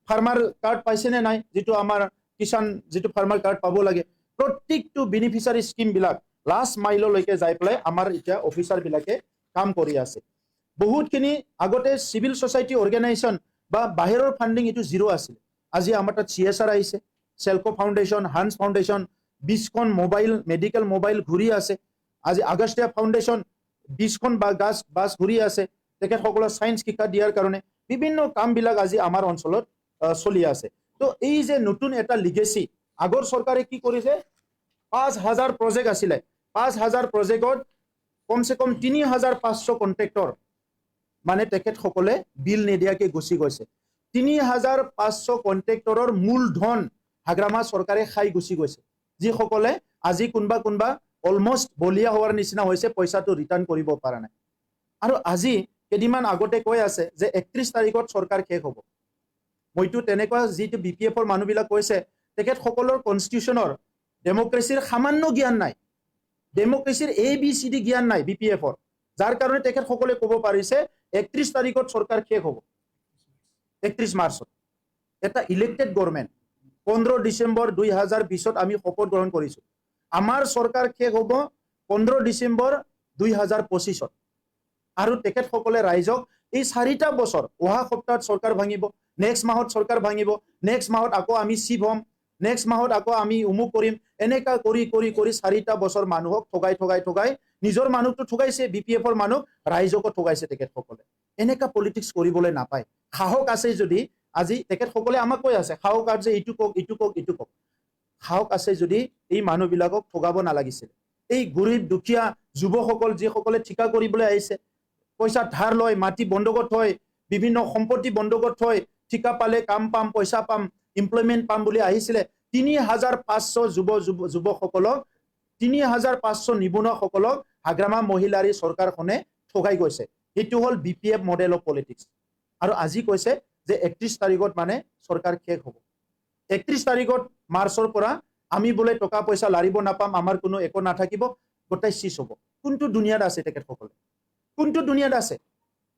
ফাৰ্মাৰ কাৰ্ড পাইছে নে নাই, যিটো আমাৰ কিষাণ যিটো ফাৰ্মাৰ কাৰ্ড পাব লাগে, প্ৰত্যেকটো বেনিফিচিয়াৰী স্কিমবিলাক লাষ্ট মাইললৈকে যাই পেলাই আমাৰ এতিয়া অফিচাৰবিলাকে কাম কৰি আছে। বহুতখিনি আগতে চিভিল ছ'চাইটি অৰ্গেনাইজেশ্যন বা বাহিৰৰ ফাণ্ডিং এইটো জিৰ' আছিল। আজি আমাৰ তাত CSR আহিছে, চেল্কো ফাউণ্ডেশ্যন, হান্স ফাউণ্ডেশ্যন, 20খন মোবাইল মেডিকেল মোবাইল ঘূৰি আছে। আজি আগষ্টিয়া ফাউণ্ডেশ্যন 20খন বাছ ঘূৰি আছে তেখেতসকলৰ ছায়েন্স শিক্ষা দিয়াৰ কাৰণে। বিভিন্ন কামবিলাক আজি আমাৰ অঞ্চলত চলি আছে। তো এই যে নতুন এটা লিগেচি, আগৰ চৰকাৰে কি কৰিছে, 5,000 প্ৰজেক্ট আছিলে, 5,000 প্ৰজেক্টত কমচে কম 3,500 কণ্ট্ৰেক্টৰ মানে তেখেতসকলে বিল নিদিয়াকৈ গুচি গৈছে। 3,500 কণ্ট্ৰেক্টৰৰ মূলধন হাগ্ৰামা চৰকাৰে খাই গুচি গৈছে, যিসকলে আজি কোনোবা অলমষ্ট বলিয়া হোৱাৰ নিচিনা হৈছে, পইচাটো ৰিটাৰ্ণ কৰিব পৰা নাই। আৰু আজি কেইদিনমান আগতে কৈ আছে যে 31 তাৰিখত চৰকাৰ শেষ হ'ব। মইতো তেনেকুৱা যিটো BPFৰ মানুহবিলাক কৈছে তেখেতসকলৰ কনষ্টিটিউশ্যনৰ ডেমক্ৰেচিৰ সামান্য জ্ঞান নাই, ডেমক্ৰেচিৰ ABCD জ্ঞান নাই BPFৰ, যাৰ কাৰণে তেখেতসকলে ক'ব পাৰিছে 31 তাৰিখত চৰকাৰ শেষ হ'ব, 31 মাৰ্চত। এটা ইলেক্টেড গভৰ্ণমেণ্ট 15 ডিচেম্বৰ 2020ত আমি শপত গ্ৰহণ কৰিছোঁ। আমাৰ চৰকাৰ শেষ হ'ব 15 ডিচেম্বৰ 2025ত। আৰু তেখেতসকলে ৰাইজক এই 4টা বছৰ, অহা সপ্তাহত চৰকাৰ ভাঙিব, নেক্সট মাহত চৰকাৰ ভাঙিব, নেক্সট মাহত আকৌ আমি চিফ হ'ম, নেক্সট মাহত আকৌ আমি উমুক কৰিম, এনেকা কৰি 4টা বছৰ মানুহক ঠগাই নিজৰ মানুহটো ঠগাইছে, BPFৰ মানুহ ৰাইজকো ঠগাইছে তেখেতসকলে। এনেকা পলিটিক্স কৰিবলৈ নাপায়। সাহস আছে যদি আজি তেখেতসকলে আমাক কৈ আছে, সাহস আছে এইটো কওক। সাহস আছে যদি এই মানুহবিলাকক ঠগাব নালাগিছিল। এই গৰীব দুখীয়া যুৱকসকল যিসকলে ঠিকা কৰিবলৈ আহিছে, পইচা ধাৰ লয়, মাটি বন্ধকত থয়, বিভিন্ন সম্পত্তি বন্ধকত থয়, ঠিকা পালে কাম পাম, পইচা পাম, এমপ্লয়মেণ্ট পাম বুলি আহিছিলে, 3,500 যুৱকসকলক, 3,500 নিবনুৱাসকলক হাগ্ৰামা মহিলাৰী চৰকাৰখনে ঠগাই গৈছে। সেইটো হ'ল BPF মডেল অফ পলিটিক্স। আৰু আজি কৈছে যে 31 তাৰিখত মানে চৰকাৰ শেষ হ'ব। 31 তাৰিখত মাৰ্চৰ পৰা আমি বোলে টকা পইচা লাৰিব নাপাম, আমাৰ কোনো একো নাথাকিব, গোটাই চিজ হ'ব। কোনটো দুনিয়াত আছে তেখেতসকলে, কোনটো দুনিয়াত আছে?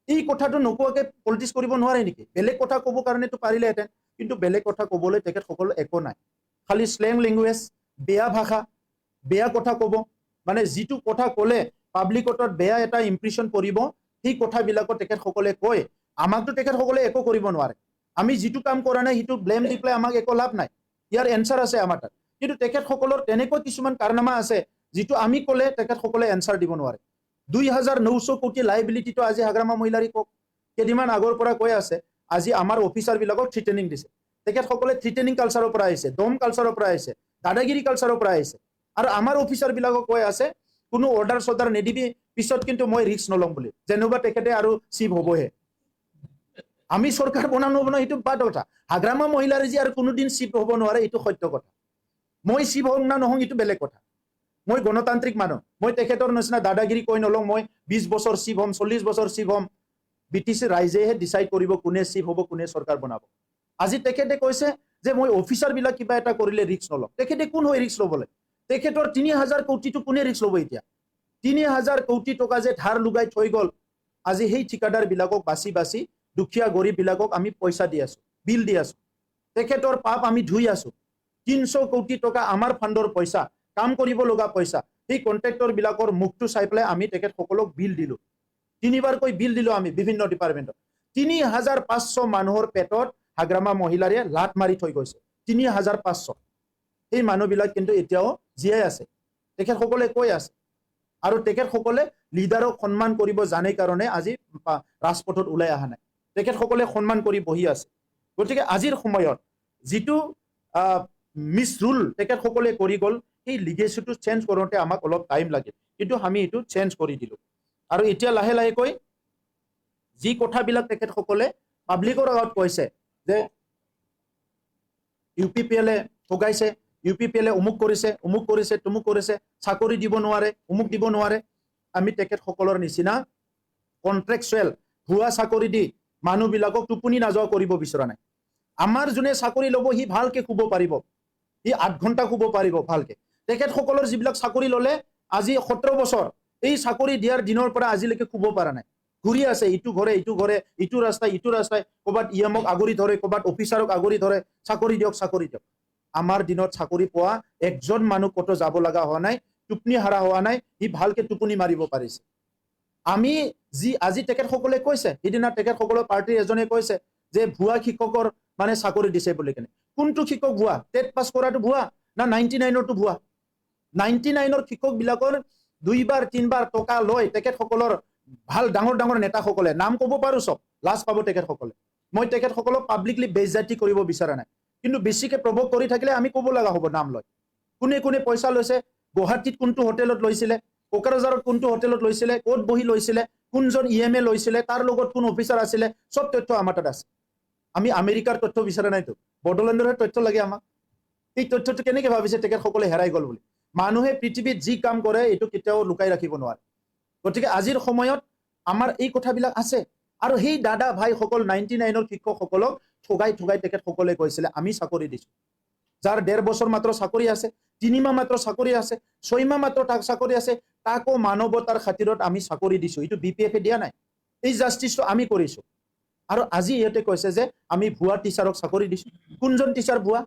এই কথাটো নোকোৱাকৈ পলিটিক্স কৰিব নোৱাৰে নেকি? বেলেগ কথা ক'ব কাৰণেতো পাৰিলেহেঁতেন, কিন্তু বেলেগ কথা ক'বলৈ তেখেতসকলৰ একো নাই। খালি শ্লেং লেংগুৱেজ, বেয়া ভাষা, বেয়া কথা ক'ব, মানে যিটো কথা ক'লে পাব্লিকত বেয়া এটা ইমপ্ৰেশ্যন পৰিব, সেই কথাবিলাকত তেখেতসকলে কয়। আমাকতো তেখেতসকলে একো কৰিব নোৱাৰে। আমি যিটো কাম কৰা নাই সেইটো ব্লেম দি পেলাই আমাক একো লাভ নাই, ইয়াৰ এনচাৰ আছে আমাৰ তাত। কিন্তু তেখেতসকলৰ তেনেকুৱা কিছুমান কাৰনামা আছে যিটো আমি ক'লে তেখেতসকলে এনচাৰ দিব নোৱাৰে। 2,900 কোটি লাইবিলিটিটো আজি হাগ্ৰামা মহিলাৰী কওক। কেইদিনমান আগৰ পৰা কৈ আছে, আজি আমাৰ অফিচাৰবিলাকক থ্ৰিটেনিং দিছে। তেখেতসকলে থ্ৰিটেনিং কালচাৰৰ পৰা আহিছে, দম কালচাৰৰ পৰা আহিছে, দাদাগিৰি কালচাৰৰ পৰা আহিছে। আৰু আমাৰ অফিচাৰবিলাকক কৈ আছে কোনো অৰ্ডাৰ চৰ্ডাৰ নিদিবি, পিছত কিন্তু মই ৰিস্ক নলওঁ বুলি, যেনেকুৱা তেখেতে আৰু চিফ হ'বহে। আমি চৰকাৰ বনাব সেইটো বাদ কথা। হাগ্ৰামা মহিলাৰী যি আৰু কোনোদিন চিফ হ'ব নোৱাৰে, এইটো সত্য কথা। মই চিফ হওঁ না নহওঁ এইটো বেলেগ কথা। মই গণতান্ত্ৰিক মানুহ, মই তেখেতৰ নিচিনা দাদাগিৰি কৈ নলওঁ মই 20 বছৰ চিফ হ'ম, 40 বছৰ চিফ হ'ম। BTC ৰাইজেহে ডিচাইড কৰিব কোনে চিফ হ'ব, কোনে চৰকাৰ বনাব। আজি তেখেতে কৈছে যে মই অফিচাৰবিলাক কিবা এটা কৰিলে ৰিস্ক নলওঁ। তেখেতে কোন হৈ ৰিস্ক ল'বলৈ? তেখেতৰ 3,000 কোটিটো কোনে ৰিস্ক ল'ব এতিয়া? 3,000 কোটি টকা যে ধাৰ লুগাই থৈ গ'ল, আজি সেই ঠিকাদাৰবিলাকক বাছি দুখীয়া গৰীববিলাকক আমি পইচা দি আছো, বিল দি আছো। তেখেতৰ পাপ আমি ধুই আছো। 300 কোটি টকা আমাৰ ফাণ্ডৰ পইচা, কাম কৰিব লগা পইচা, সেই কণ্ট্ৰেক্টৰবিলাকৰ মুখটো চাই পেলাই আমি তেখেতসকলক বিল দিলোঁ। 3বাৰকৈ বিল দিলোঁ আমি বিভিন্ন ডিপাৰ্টমেণ্টত। 3,500 মানুহৰ পেটত হাগ্ৰামা মহিলাৰীয়ে লাট মাৰি থৈ গৈছে। 3,500। সেই মানুহবিলাক কিন্তু এতিয়াও জীয়াই আছে, তেখেতসকলে কৈ আছে। আৰু তেখেতসকলে লিডাৰক সন্মান কৰিব জানে কাৰণে আজি ৰাজপথত ওলাই অহা নাই। তেখেতসকলে সন্মান কৰি বহি আছে। গতিকে আজিৰ সময়ত যিটো মিছৰুল তেখেতসকলে কৰি গ'ল, সেই লিগেচিটো চেঞ্জ কৰোঁতে আমাক অলপ টাইম লাগে, কিন্তু আমি এইটো চেঞ্জ কৰি দিলোঁ। আৰু এতিয়া লাহে লাহেকৈ যি কথাবিলাক তেখেতসকলে পাব্লিকৰ আগত কৈছে যে UPPL ঠগাইছে, UPPL অমুক কৰিছে তুমুক কৰিছে চাকৰি দিব নোৱাৰে অমুক দিব নোৱাৰে আমি তেখেতসকলৰ নিচিনা কন্ট্ৰেকচুৱেল ভুৱা চাকৰি দি মানুহবিলাকক টোপনি নাযোৱা কৰিব বিচৰা নাই আমাৰ যোনে চাকৰি ল'ব সি ভালকে শুব পাৰিব সি 8 ঘণ্টা শুব পাৰিব ভালকে তেখেতসকলৰ যিবিলাক চাকৰি ল'লে আজি 17 বছৰ এই চাকৰি দিয়াৰ দিনৰ পৰা আজিলৈকে শুব পৰা নাই ঘূৰি আছে ইটো ঘৰে ইটো ৰাস্তাই ক'বাত ইএমক আগৰি ধৰে ক'বাত অফিচাৰক আগৰি ধৰে চাকৰি দিয়ক আমাৰ দিনত চাকৰি পোৱা একজন মানুহ কত যাব লগা হোৱা নাই টোপনি হাৰা হোৱা নাই ই ভালকে টোপনি মাৰিব পাৰিছে আমি যি আজি তেখেতসকলে কৈছে সিদিনা তেখেতসকলৰ পাৰ্টিৰ এজনে কৈছে যে ভুৱা শিক্ষকৰ মানে চাকৰি দিছে বুলি কেনে কোনটো শিক্ষক ভুৱা টেট পাছ কৰাটো ভুৱা না 99ৰটো ভুৱা 99ৰ শিক্ষক বিলাকৰ 2 বাৰ 3 বাৰ টকা লৈ তেখেতসকলৰ ভাল ডাঙৰ নেতাসকলে নাম ক'ব পাৰো সব লাজ পাব তেখেতসকলে মই তেখেতসকলক পাব্লিকলি বেইজ্জতি কৰিব বিচৰা নাই কিন্তু বেছিকে প্ৰভোগ কৰি থাকিলে আমি ক'ব লগা হ'ব নাম লয় কোনে পইচা লৈছে গুৱাহাটীত কোনটো হোটেলত লৈছিলে কোকৰাঝাৰত কোনটো হোটেলত লৈছিলে ক'ত বহি লৈছিলে কোনজন ইএমএ লৈছিলে তাৰ লগত কোন অফিচাৰ আছিলে সব তথ্য আমাৰ তাত আছে আমি আমেৰিকাৰ তথ্য বিচৰা নাইতো বডলেণ্ডৰ তথ্য লাগে আমাক এই তথ্যটো কেনেকৈ ভাবিছে তেখেতসকলে হেৰাই গ'ল বুলি মানুহে পৃথিৱীত যি কাম কৰে এইটো কেতিয়াও লুকাই ৰাখিব নোৱাৰে গতিকে আজিৰ সময়ত আমাৰ এই কথাবিলাক আছে আৰু সেই দাদা ভাইসকল 99ৰ শিক্ষকসকলক ঠগাই তেখেতসকলে কৈছিলে আমি চাকৰি দিছো যাৰ 1.5 বছৰ মাত্ৰ চাকৰি আছে 3 মাহ মাত্ৰ চাকৰি আছে 6 মাহ মাত্ৰ চাকৰি আছে তাকো মানৱতাৰ খাতিৰত আমি চাকৰি দিছো এইটো বিপিএফে দিয়া নাই এই জাষ্টিছটো আমি কৰিছো আৰু আজি ইহঁতে কৈছে যে আমি ভুৱা টিচাৰক চাকৰি দিছো কোনজন টিচাৰ ভুৱা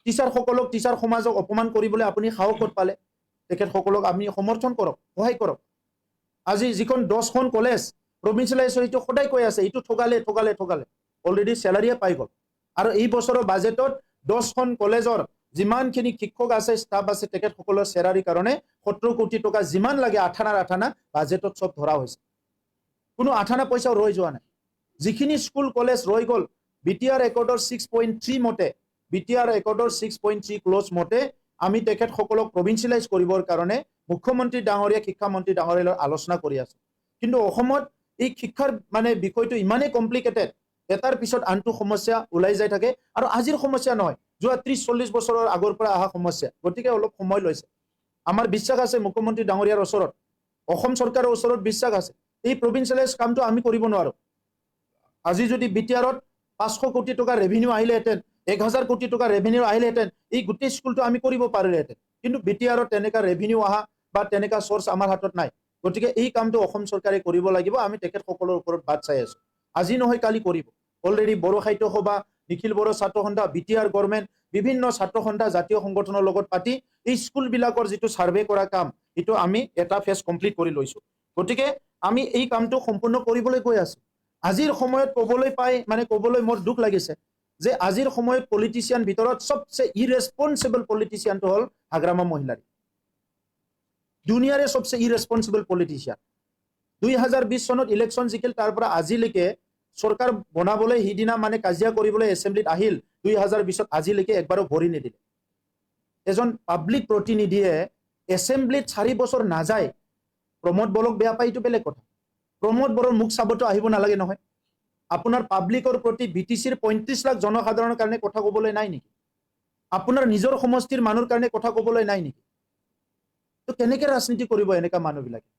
টিচাৰসকলক টিচাৰ সমাজক অপমান কৰিবলৈ আপুনি সাহস ক'ত পালে তেখেতসকলক আমি সমৰ্থন কৰক সহায় কৰক আজি যিখন 10খন কলেজ প্ৰভিন্সিয়েলাইজ এইটো সদায় কৈ আছে এইটো ঠগালে অলৰেডি চেলাৰিয়ে পাই গ'ল আৰু এই বছৰৰ বাজেটত 10খন কলেজৰ যিমানখিনি শিক্ষক আছে ষ্টাফ আছে তেখেতসকলৰ চেলাৰিৰ কাৰণে 70 কোটি টকা যিমান লাগে আঠানা বাজেটত সব ধৰা হৈছে কোনো আঠানা পইচা ৰৈ যোৱা নাই যিখিনি স্কুল কলেজ ৰৈ গ'ল বিটিআৰ ৰেকৰ্ডৰ 6.3 মতে বিটিআৰ ৰেকৰ্ডৰ 6.3 ক্লজ মতে আমি তেখেতসকলক প্ৰভিন্সিয়েলাইজ কৰিবৰ কাৰণে মুখ্যমন্ত্ৰী ডাঙৰীয়া শিক্ষামন্ত্ৰী ডাঙৰীয়াৰ আলোচনা কৰি আছো কিন্তু অসমত এই শিক্ষাৰ মানে বিষয়টো ইমানেই কমপ্লিকেটেড এটাৰ পিছত আনটো সমস্যা ওলাই যাই থাকে আৰু আজিৰ সমস্যা নহয় যোৱা 30-40 বছৰৰ আগৰ পৰা অহা সমস্যা গতিকে অলপ সময় লৈছে আমাৰ বিশ্বাস আছে মুখ্যমন্ত্ৰী ডাঙৰীয়াৰ ওচৰত অসম চৰকাৰৰ ওচৰত বিশ্বাস আছে এই প্ৰভিন্সিয়েলাইজ কামটো আমি কৰিব নোৱাৰো আজি যদি বিটিআৰত 500 কোটি টকা ৰেভিনিউ আহিলেহেঁতেন 1000 কোটি টকা ৰেভিনিউ আহিলেহেঁতেন এই গোটেই স্কুলটো আমি কৰিব পাৰিলেহেঁতেন কিন্তু বিটিআৰত তেনেকা ৰেভিনিউ অহা বা তেনেকা সোৰ্স আমাৰ হাতত নাই গতিকে এই কামটো অসম চৰকাৰে কৰিব লাগিব আমি তেখেতসকলৰ ওপৰত বাট চাই আছো আজি নহয় কালি কৰিব অলৰেডি বড়ো সাহিত্য সভা নিখিল বড়ো ছাত্ৰ সন্থা বিটিআৰ গভৰ্ণমেণ্ট বিভিন্ন ছাত্ৰ সন্থা জাতীয় সংগঠনৰ লগত পাতি এই স্কুলবিলাকৰ যিটো সাৰ্ভে কৰা কাম এইটো আমি এটা ফেজ কমপ্লিট কৰি লৈছো গতিকে আমি এই কামটো সম্পূৰ্ণ কৰিবলৈ গৈ আছো আজিৰ সময়ত ক'বলৈ মোৰ দুখ লাগিছে যে আজিৰ সময়ত পলিটিচিয়ান ভিতৰত সবচে ইৰেসপন্সিবল পলিটিচিয়ানটো হ'ল হাগ্ৰামা মহিলাৰী দুনিয়াৰে সবচে ইৰেসপন্সিবল পলিটিচিয়ান 2020 চনত ইলেকশ্যন জিকিল তাৰ পৰা আজিলৈকে চৰকাৰ বনাবলৈ হিদিনা মানে কাজিয়া কৰিবলৈ এছেম্বলিত আহিল 2020ত আজিলৈকে একবাৰো ভৰি নিদিলে এজন পাব্লিক প্ৰতিনিধিয়ে এছেম্বলিত 4 বছৰ নাযায় প্ৰমোদ বলক বেয়া পায় এইটো বেলেগ কথা প্ৰমোদ বৰৰ মুখ চাবতো আহিব নালাগে নহয় আপোনাৰ পাব্লিকৰ প্ৰতি বিটিচিৰ 35 লাখ জনসাধাৰণৰ কাৰণে কথা ক'বলৈ নাই নেকি আপোনাৰ নিজৰ সমষ্টিৰ মানুহৰ কাৰণে কথা ক'বলৈ নাই নেকি তো কেনেকৈ ৰাজনীতি কৰিব এনেকা মানুহবিলাকে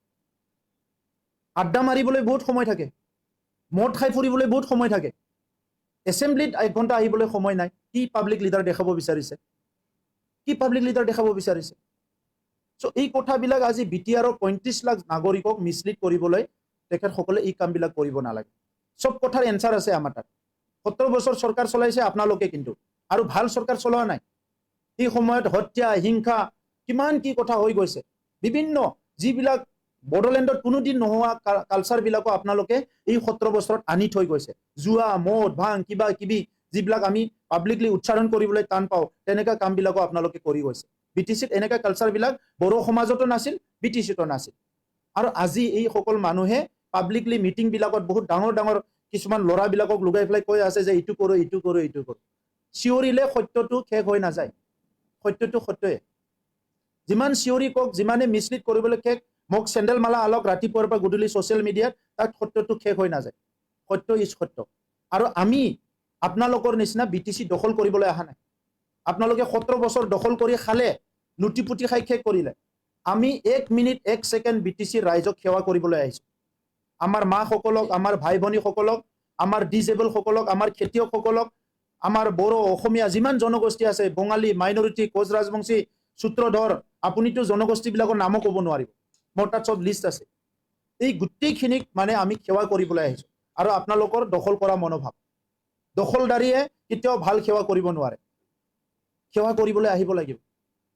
আড্ডা মাৰিবলৈ বহুত সময় থাকে মদ খাই ফুৰিবলৈ বহুত সময় থাকে এছেম্বলিত 1 ঘণ্টা আহিবলৈ সময় নাই কি পাব্লিক লিডাৰ দেখাব বিচাৰিছে সো এই কথাবিলাক আজি বিটিআৰৰ 35 লাখ নাগৰিকক মিছলিড কৰিবলৈ তেখেতসকলে এই কামবিলাক কৰিব নালাগে সব কথাৰ এনসাৰ আছে আমাৰ তাত 70 বছৰ চৰকাৰ চলাইছে আপোনালোকে কিন্তু আৰু ভাল চৰকাৰ চলোৱা নাই এই সময়ত হত্যা হিংসা কিমান কি কথা হৈ গৈছে বিভিন্ন যিবিলাক বড়োলেণ্ডত কোনোদিন নোহোৱা কালচাৰ বিলাকো আপোনালোকে এই 17 বছৰত আনি থৈ গৈছে জুৱা মদ ভাং কিবা কিবি যিবিলাক আমি পাব্লিকলি উচ্চাৰণ কৰিবলৈ টান পাওঁ তেনেকা কামবিলাকো আপোনালোকে কৰি গৈছে বিটিচিত এনেকা কালচাৰ বিলাক বড়ো সমাজতো নাছিল বিটিচিতো নাছিল আৰু আজি এই সকল মানুহে পাব্লিকলি মিটিং বিলাকত বহুত ডাঙৰ কিছুমান ল'ৰাবিলাকক লুগাই ফেলাই কৈ আছে যে ইটো কৰো চিঞৰিলে সত্যটো শেষ হৈ নাযায় সত্যটো সত্যই যিমান চিঞৰি কক যিমানে মিছলিড কৰিবলৈ শেষ মোক চেণ্ডেল মালা আলক ৰাতিপুৱাৰ পৰা গধূলি ছ'চিয়েল মিডিয়াত তাত সত্যটো শেষ হৈ নাযায় সত্য ইজ সত্য আৰু আমি আপোনালোকৰ নিচিনা বিটিচি দখল কৰিবলৈ অহা নাই আপোনালোকে 17 বছৰ দখল কৰি খালে, লুটি পুটি খাই শেষ কৰিলে। আমি 1 মিনিট 1 ছেকেণ্ড বিটিচিৰ ৰাইজক সেৱা কৰিবলৈ আহিছোঁ। আমাৰ মাসকলক, আমাৰ ভাই ভনীসকলক, আমাৰ ডিজেবলসকলক, আমাৰ খেতিয়কসকলক, আমাৰ বড়ো, অসমীয়া যিমান জনগোষ্ঠী আছে, বঙালী, মাইনৰিটি, কোচ ৰাজবংশী, সূত্ৰধৰ, আপুনিতো জনগোষ্ঠীবিলাকৰ নামো ক'ব নোৱাৰিব, মোৰ তাত চব লিষ্ট আছে। এই গোটেইখিনিক মানে আমি সেৱা কৰিবলৈ আহিছোঁ। আৰু আপোনালোকৰ দখল কৰা মনোভাৱ, দখলদাৰীয়ে কেতিয়াও ভাল সেৱা কৰিব নোৱাৰে, সেৱা কৰিবলৈ আহিব লাগিব।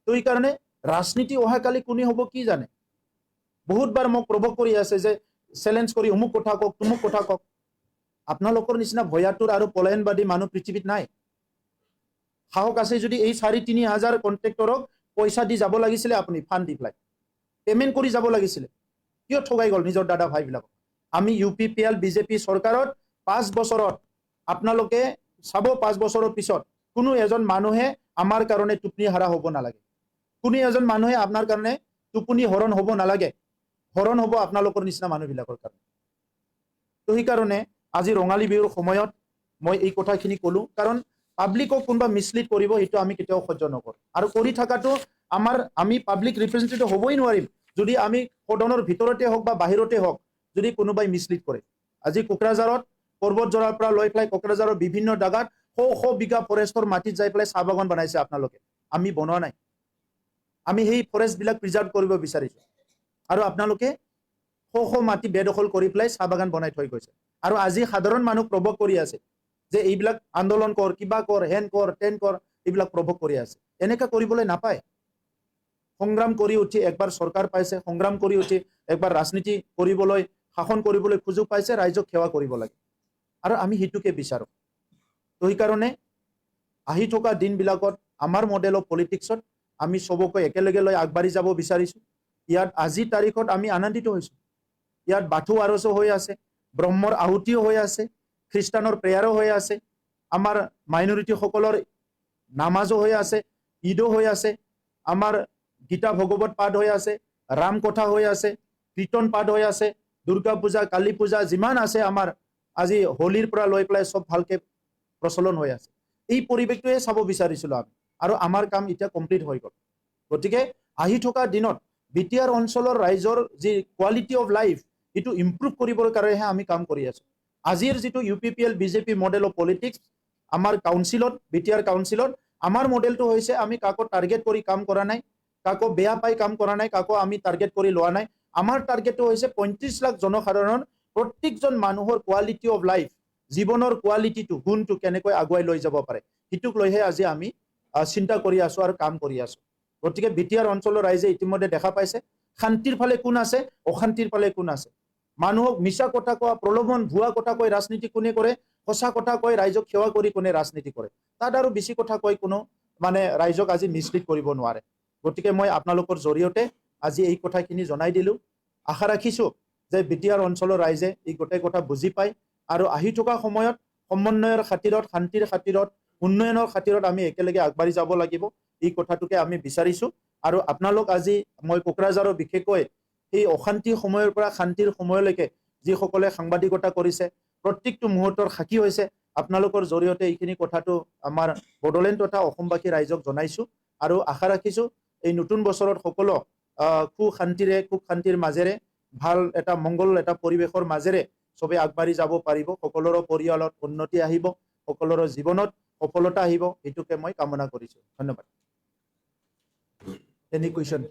তো এইকাৰণে ৰাজনীতি অহাকালি কোনে হ'ব কি জানে। বহুতবাৰ মোক প্ৰভোক কৰি আছে যে চেলেঞ্জ কৰি অমুক কথা কওক, তুমুক কথা কওক। আপোনালোকৰ নিচিনা ভয়াতুৰ আৰু পলায়নবাদী মানুহ পৃথিৱীত নাই। সাহস আছে যদি এই 4-3 হাজাৰ কণ্ট্ৰেক্টৰক পইচা দি যাব লাগিছিলে, আপুনি ফাণ্ড দি পেলাই পেমেণ্ট কৰি যাব লাগিছিলে। কিয় ঠগাই গ'ল নিজৰ দাদা ভাইবিলাকক? আমি UPPL বিজেপি চৰকাৰত 5 বছৰত আপোনালোকে চাব, 5 বছৰৰ পিছত কোনো এজন মানুহে আমাৰ কাৰণে টোপনি হাৰা হ'ব নালাগে। কোনো এজন মানুহে আপোনাৰ কাৰণে টোপনি হৰণ হ'ব নালাগে। হৰণ হ'ব আপোনালোকৰ নিচিনা মানুহবিলাকৰ কাৰণে। তো সেইকাৰণে আজি ৰঙালী বিহুৰ সময়ত মই এই কথাখিনি ক'লোঁ, কাৰণ পাব্লিকক কোনোবা মিছলিড কৰিব, সেইটো আমি কেতিয়াও সহ্য নকৰোঁ। আৰু কৰি থকাটো আমি পাব্লিক ৰিপ্ৰেজেণ্টেটিভ হ'বই নোৱাৰিম যদি আমি সদনৰ ভিতৰতে হওক বা বাহিৰতে হওক যদি কোনোবাই মিছলিড কৰে। আজি কোকৰাঝাৰত পৰ্বতজৰাৰ পৰা লৈ পেলাই কোকৰাঝাৰৰ বিভিন্ন জাগাত শ বিঘা ফৰেষ্টৰ মাটিত যাই পেলাই চাহ বাগান বনাইছে আপোনালোকে, আমি বনোৱা নাই। আমি সেই ফৰেষ্টবিলাক প্ৰিজাৰ্ভ কৰিব বিচাৰিছোঁ। আৰু আপোনালোকে শ মাটি বেদখল কৰি পেলাই চাহ বাগান বনাই থৈ গৈছে। আৰু আজি সাধাৰণ মানুহ প্ৰভোক কৰি আছে যে এইবিলাক আন্দোলন কৰ, কিবা কৰ, হেন কৰ, তেন কৰ, এইবিলাক প্ৰভোক কৰি আছে। এনেকা কৰিবলৈ নাপায়। সংগ্ৰাম কৰি উঠি একবাৰ চৰকাৰ পাইছে, সংগ্ৰাম কৰি উঠি একবাৰ ৰাজনীতি কৰিবলৈ, শাসন কৰিবলৈ সুযোগ পাইছে, ৰাইজক সেৱা কৰিব লাগে। আৰু আমি সেইটোকে বিচাৰোঁ। তো সেইকাৰণে আহি থকা দিনবিলাকত আমাৰ মডেল অফ পলিটিক্সত আমি চবকে একেলগে লৈ আগবাঢ়ি যাব বিচাৰিছোঁ। ইয়াত আজিৰ তাৰিখত আমি আনন্দিত হৈছোঁ। ইয়াত বাথৌ আৰচো হৈ আছে, ব্ৰহ্মৰ আহুতিও হৈ আছে, খ্ৰীষ্টানৰ প্ৰেয়াৰো হৈ আছে, আমাৰ মাইনৰিটিসকলৰ নামাজো হৈ আছে, ঈদো হৈ আছে, আমাৰ গীতা ভগৱত পাঠ হৈ আছে, ৰাম কথা হৈ আছে, কীৰ্তন পাঠ হৈ আছে, দুৰ্গা পূজা, কালী পূজা যিমান আছে আমাৰ, আজি হোলীৰ পৰা লৈ পেলাই চব ভালকে প্ৰচলন হৈ আছে। এই পৰিৱেশটোৱে চাব বিচাৰিছিলোঁ আমি, আৰু আমাৰ কাম এতিয়া কমপ্লিট হৈ গ'ল। গতিকে আহি থকা দিনত BTR অঞ্চলৰ ৰাইজৰ যি কোৱালিটি অফ লাইফ, এইটো ইম্প্ৰুভ কৰিবৰ কাৰণেহে আমি কাম কৰি আছোঁ। আজিৰ যিটো UPPL BJP model of politics, আমাৰ কাউন্সিলত, BTR কাউন্সিলত আমাৰ মডেলটো হৈছে আমি কাকো টাৰ্গেট কৰি কাম কৰা নাই, কাকো বেয়া পাই কাম কৰা নাই, কাকো আমি টাৰ্গেট কৰি লোৱা নাই। আমাৰ টাৰ্গেটটো হৈছে 35 লাখ জনসাধাৰণৰ প্ৰত্যেকজন মানুহৰ কোৱালিটি অফ লাইফ, জীৱনৰ কোৱালিটিটো, গুণটো কেনেকৈ আগুৱাই লৈ যাব পাৰে, সেইটোক লৈহে আজি আমি চিন্তা কৰি আছোঁ আৰু কাম কৰি আছোঁ। গতিকে BTR অঞ্চলৰ ৰাইজে ইতিমধ্যে দেখা পাইছে শান্তিৰ ফালে কোন আছে, অশান্তিৰ ফালে কোন আছে। মানুহক মিছা কথা কোৱা, প্ৰলোভন, ভুৱা কথা কৈ ৰাজনীতি কোনে কৰে, সঁচা কথা কৈ ৰাইজক সেৱা কৰি কোনে ৰাজনীতি কৰে। তাত আৰু বেছি কথা কৈ কোনো মানে ৰাইজক আজি মিছলিড কৰিব নোৱাৰে। গতিকে মই আপোনালোকৰ জৰিয়তে আজি এই কথাখিনি জনাই দিলোঁ। আশা ৰাখিছোঁ যে BTR অঞ্চলৰ ৰাইজে এই গোটেই কথা বুজি পায় আৰু আহি থকা সময়ত সমন্বয়ৰ খাতিৰত, শান্তিৰ খাতিৰত, উন্নয়নৰ খাতিৰত আমি একেলগে আগবাঢ়ি যাব লাগিব। এই কথাটোকে আমি বিচাৰিছোঁ। আৰু আপোনালোক আজি মই কোকৰাঝাৰৰ বিশেষকৈ এই অশান্তিৰ সময়ৰ পৰা শান্তিৰ সময়লৈকে যিসকলে সাংবাদিকতা কৰিছে, প্ৰত্যেকটো মুহূৰ্তৰ সাক্ষী হৈছে, আপোনালোকৰ জৰিয়তে এইখিনি কথাটো আমাৰ বড়োলেণ্ড তথা অসমবাসী ৰাইজক জনাইছোঁ। আৰু আশা ৰাখিছোঁ এই নতুন বছৰত সকলো সুখ শান্তিৰ মাজেৰে, ভাল এটা মংগল এটা পৰিৱেশৰ মাজেৰে চবে আগবাঢ়ি যাব পাৰিব, সকলোৰে পৰিয়ালত উন্নতি আহিব, সকলোৰে জীৱনত সফলতা আহিব, এইটোকে মই কামনা কৰিছোঁ। ধন্যবাদ। Any question?